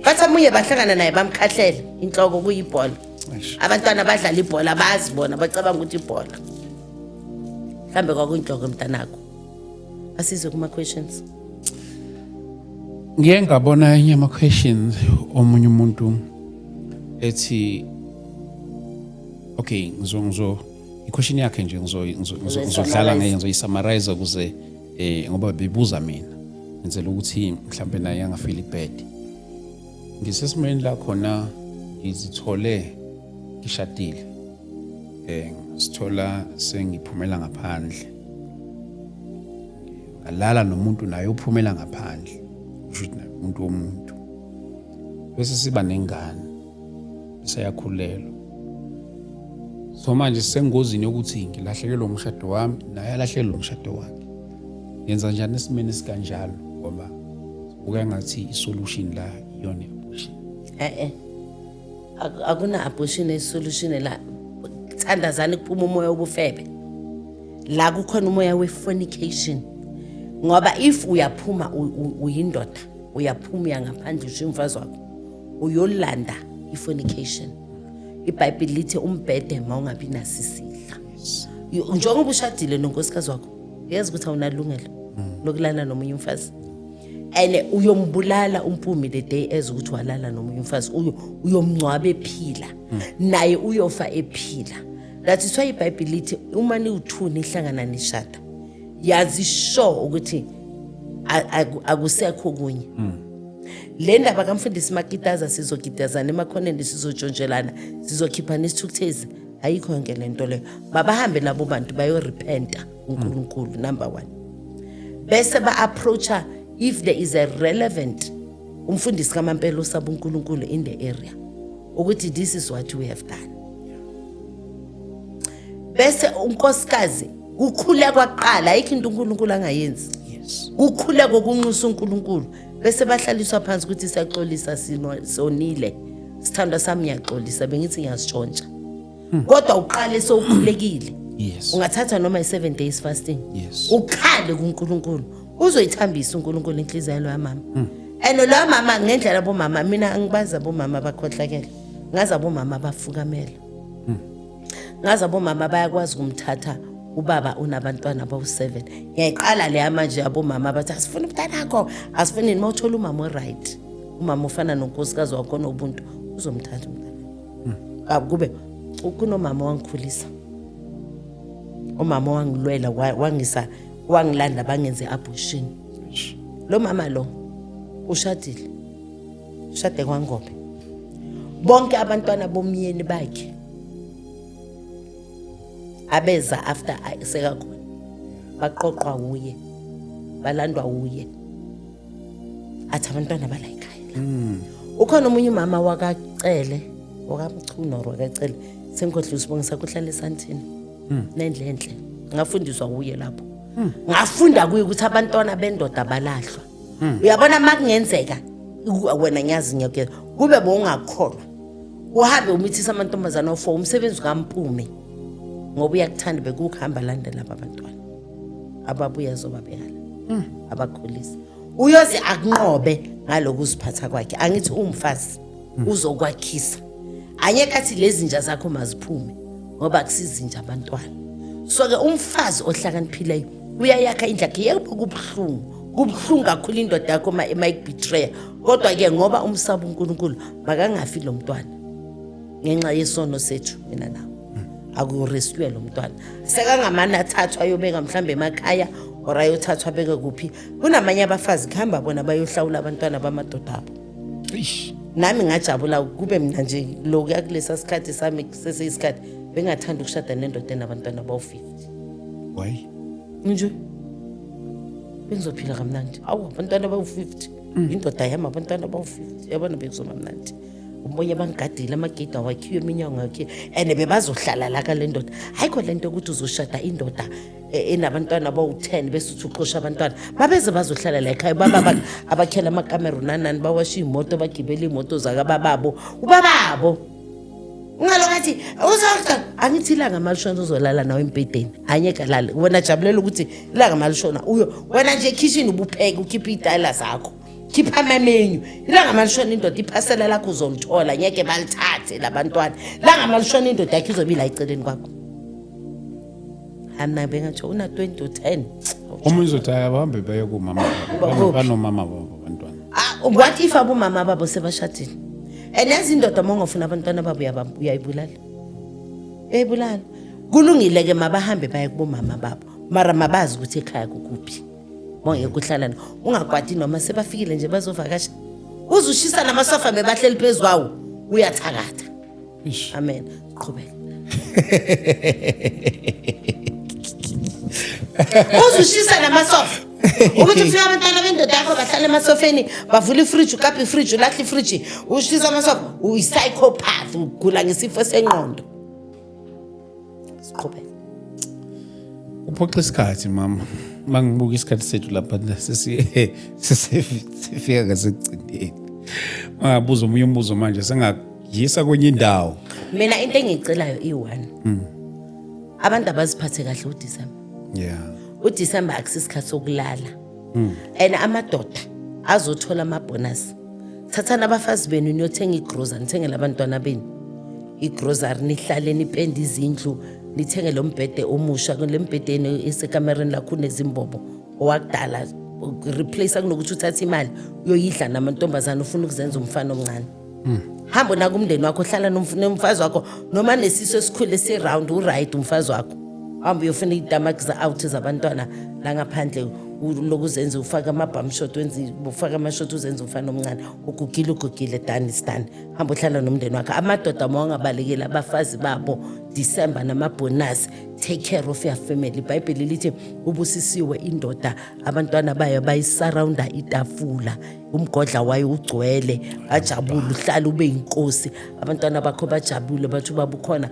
Bathi amunye bahlangana naye bamkhahlela inhloko kuyibhola. Abantwana badlala ibhola bazibona bacabanga ukuthi ibhola. Mhlambe kwakuyinhloko emntanakho. Asizwe kuma questions. Ngike ngabona enye ama questions omunye umuntu ethi okay ngizo i-question yakhe nje ngizodlala ngizoyisummarize ukuze ngoba bebuza mina ngenzela ukuthi mhlambe naye angafeel bad. Ngisesimeni la khona ngizithole ngishadile, sithola sengiphumela ngaphandle, ngalala nomuntu naye uphumela ngaphandle, kusho umuntu bese siba nengane seyakhulelwa. So manje sengozini ukuthi ngilahlekelwe umshado wami naye alahlekelwe umshado wakhe. Yenza njani esimeni sikanjalo ngoba ukangathi isolution la iyona abortion. Akuna abortion solution la thandazani kuphuma umoya obufebe la kukhona umoya we-fornication ngoba if uyaphuma uyindoda uyaphuma uyangaphandle usho umfazi wakho uyolanda i-fornication. iBhayibheli lithi umbhede mawungabi nasisidla njengoba ushadile nonkosikazi wakho yazi ukuthi awunalungelo lokulala nomunye umfazi and uyombulala umpumi the day ezukuthi walala nomunye umfazi uyomncwaba ephila naye uyofa ephila. That is why iBhayibheli lithi uma niwuthuni ihlangana nishada yazi sure ukuthi akusekho kunye. Le ndaba kaMfundisi Makitaza sizogidazana emakhoneni sizotshontshelana sizokhiphana isithukuthezi ayikho yonke lento leyo. Babahambe labo bantu bayorepenta uNkulunkulu number 1 bese ba-approacha if there is a relevant umfundisi kaMampela osaba uNkulunkulu in the area ukuthi this is what we have done. Bese unkosikazi kukhule kwaqala ayikho into uNkulunkulu angayenzi. Kukhule kokunxusa uNkulunkulu bese bahlaliswa phansi ukuthi siyaxolisa sonile sithandwa sami ngiyaxolisa bengithi ngiyasitshontsha kodwa uqale sowukhulekile. Ungathatha noma i7 days fasting ukhale kuNkulunkulu uzoyithambisa uNkulunkulu inhliziyo yalo mama. And lo mama ngendlela bomama mina angibaza bomama bakhohlakela ngaza bomama bafukamela ngaza bomama bayakwazi ukumthatha ubaba unabantwana bawu7 ngiyayiqala le manje yabomama bathi asifuni umntana wakho asifuni mawuthola umama right umama ufana nonkosikazi wakho nobuntu uzomthatha umntana kube kunomama wangikhulisa umama wangilwela wangilanda bangenze abortion. Lo mama lo ushadile shade kwaNgobe bonke abantwana bomyeni bakhe abeza after sekakhona baqoqwa uye balandwa uye athi abantwana bala ekhaya. Ukhona omunye umama wakacele wakamchunoro wakacele senkhohlo usibongisa kuhlala eSandton nendle ngafundiswa uye lapho ngafunda kuye ukuthi abantwana bendoda balahlwa. Uyabona makungenzeka wena ngiyazi ngiyakela kube bongakholwa uhambe umithisa amantombazana of4 umsebenzi kaMpume ngoba uyakuthanda bekuhamba landela abantwana ababuya zobabeyala abakhulisa uyoze akunqobe ngaloku usiphatha kwakhe. Angithi umfazi uzokwakhisa anyeke athi lezi nja zakho maziphume ngoba kusizinja abantwana. So ke umfazi ohlakaniphileyo uyayakha indlakhe yebo kubuhlungu kakhulu indoda yakho mayikubetray kodwa ke ngoba umsaba uNkulunkulu makangafi lo mntwana ngenxa yesono sethu mina nawe akurescue lo mntwana sekangamana athathwa ayobeka mhlambe emakhaya or ayothathwa beke kuphi. Kunamanye abafazi khamba bona bayohlawula abantwana bamadoda abo. Nami ngajabula kube mina nje lo kulesa sikhathi sami seseyisikhathi bengathanda ukushada nendoda enabantwana bawu50. Why? Nje bengizophila kamnandi awu abantwana bawu50 indoda yami abantwana bawu50 yabona bekuzoma mnandi umoya bangigadile amagedi awakhiwe eminyango yakhe and bebazohlala la ka lendoda. Hayikho lento ukuthi uzoshada indoda enabantwana bawu10 bese uxoxa abantwana babeze bazohlala la ekhaya baba abakhela amakamera nanani bawasha imoto bagibela imoto zaka bababo ubababo ungalokathi uzoxa angithi ilanga malishona uzolala nawe empedeni anyeka lala wena jabulela ukuthi ilanga malishona uyo wena nje kitchen ubupheke ukhipha itayela zakho khipha amamenyu ilanga malishona indoda iphasela lakho uzolithola ngeke balithathe labantwana ilanga malishona indoda yakhe izobila eceleni kwakho. Hamna bengathi una 2010 Uma izotaya bahambe baye kumama banomama babo abantwana. What if abomama babo sebashadile and ezindoda mongofuna abantwana babo uyayibulala eyibulala kulungile ke mabahambe baye kubomama babo mara mabazi ukuthi ekhaya kukuphi monge kuhlala ungakwati noma sebafikile nje bazovakasha uzushisa namasofa bebahleli phezwawo uyathakatha. Amen. Qhubeka. Uzushisa namasofa ukuthi ufika abantwana bendoda yakho bahlala emasofeni bavula ifridge ukapha ifridge ulahla ifridge ushisa amasofa uyipsychopath ugula ngesifo sengqondo. Siqhubeka. Uphoxa isikhathi mama. mangibuka isikhathi sethu lapha sesifika ngasekugcineni. Mangabuza omunye umbuzo manje sengayisa kwenye indawo. Mina into engicelayo i1. Abantu abaziphathe kahle uDisemba. Yeah. uDisemba akusisikhathi sokulala. And amadoda azothola amabonus. Thathana abafazi benu niyothenga igrocery, nithengele abantwana benu igrocery, nihlale nipende izindlu, nithenge lo mbhede omusha, le mbhedeni esekamereni lakho nezimbobo owakudala, replace kunokuthi uthathe imali uyoyidla namantombazana ufuna ukuzenza umfana omncane. Hamba na kumndeni wakho, hlala nomfazi wakho noma nesiso esikhule si-round uright umfazi wakho. Hamba uyofuna itamaki za-out zabantwana la ngaphandle lokuzenza ufaka amabhamshot, ufaka amashot uzenza umfana omncane, ugugile done is done. Hamba uhlala nomndeni wakho. Amadoda mawangabalekeli abafazi babo December namabonus, take care of your family. iBhayibheli lithi ubusisiwe indoda abantwana bayo bayisurrounda itafula, umgodla wayo ugcwele, ajabule, uhlala ube inkosi, abantwana bakho bajabule, bathu babukhona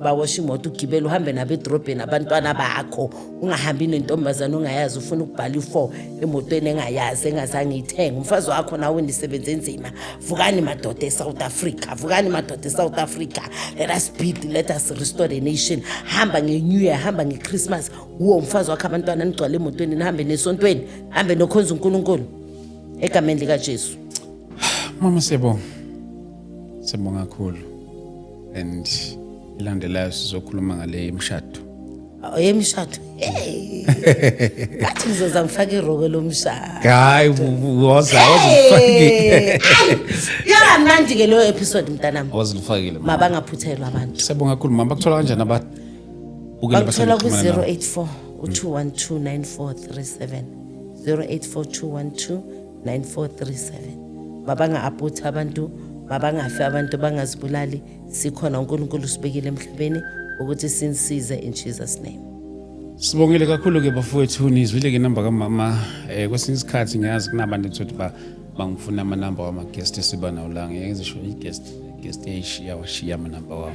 bawasha imoto, ugibele uhambe nabo edrobheni abantwana bakho, ungahambi nentombazana ongayazi ufuna ukubhala i4 emotweni engayazi engazange ithenge. Umfazi wakho nawe nisebenze nzima. Vukani madoda eSouth Africa, vukani madoda eSouth Africa, let us build, let us restore the nation. Hamba nge-New Year, hamba nge-Christmas, uwo umfazi wakho abantwana nigcwale emotweni, nihambe nesontweni, hambe nokhonza uNkulunkulu egameni likaJesu. Mama siyabonga kakhulu, and ilandelayo sizokhuluma ngale imshado. Yemshado. Ngathi ngizoza ngifake iroko lomshado. Hayi woza ufake. Ya manje ke lo episode mntanami. Wazilifakile. Mabangaphuthelwa abantu. Siyabonga kakhulu mama. Bakuthola kanjani abantu? Bakuthola ku 084 212 9437. 084 212 9437. Mabanga aphutha abantu, mabangafi abantu, bangazibulali. Sikhona uNkulunkulu usibekile emhlabeni ukuthi sinisize in Jesus name. Sibongile kakhulu ke bafowethu, nizwile ke number kamama. Kwesinye isikhathi ngiyazi kunabantu ukuthi bangifuna ama number wama guest esiba nawo la, ngiyeke sho guest washiya ama number wawo.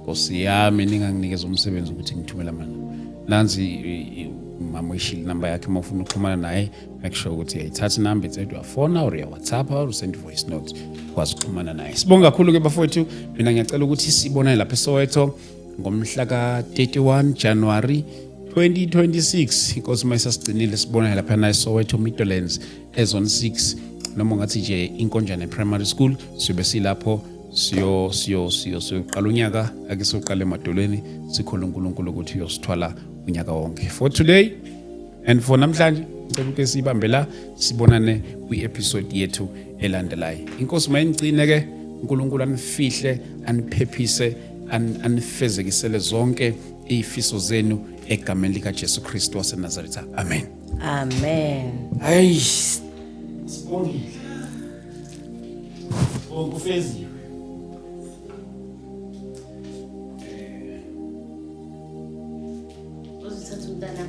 Nkosi yami ninganginikeza umsebenzi ukuthi ngithumele ama number. Nanzi mama ishile number yakhe, mawufuna ukuxhumana naye make sure ukuthi uyayithatha number ethu uyafona or WhatsApp or send voice note kwazi ukuxhumana naye. Sibonga kakhulu ke bafowethu, mina ngiyacela ukuthi sibonane lapha eSoweto ngomhla ka 31 January 2026. Inkosi mayisasigcinile sibonane lapha na eSoweto Meadowlands ezone 6 noma ngathi nje Inkonjane Primary School. Sibe silapho siyoqala unyaka ake soqala emadolweni, sikhona uNkulunkulu ukuthi uyosithwala unyaka wonke. For today and for namhlanje ngicela ukuthi sibambe la, sibonane kwi-episode yethu elandelayo. Inkosi mayingcine ke, uNkulunkulu anifihle, aniphephise, anifezekisele zonke izifiso zenu egameni likaJesu Kristu waseNazaretha. Amen. Amen. Hayi sibongile. Ufezi. Uzithatha umntana.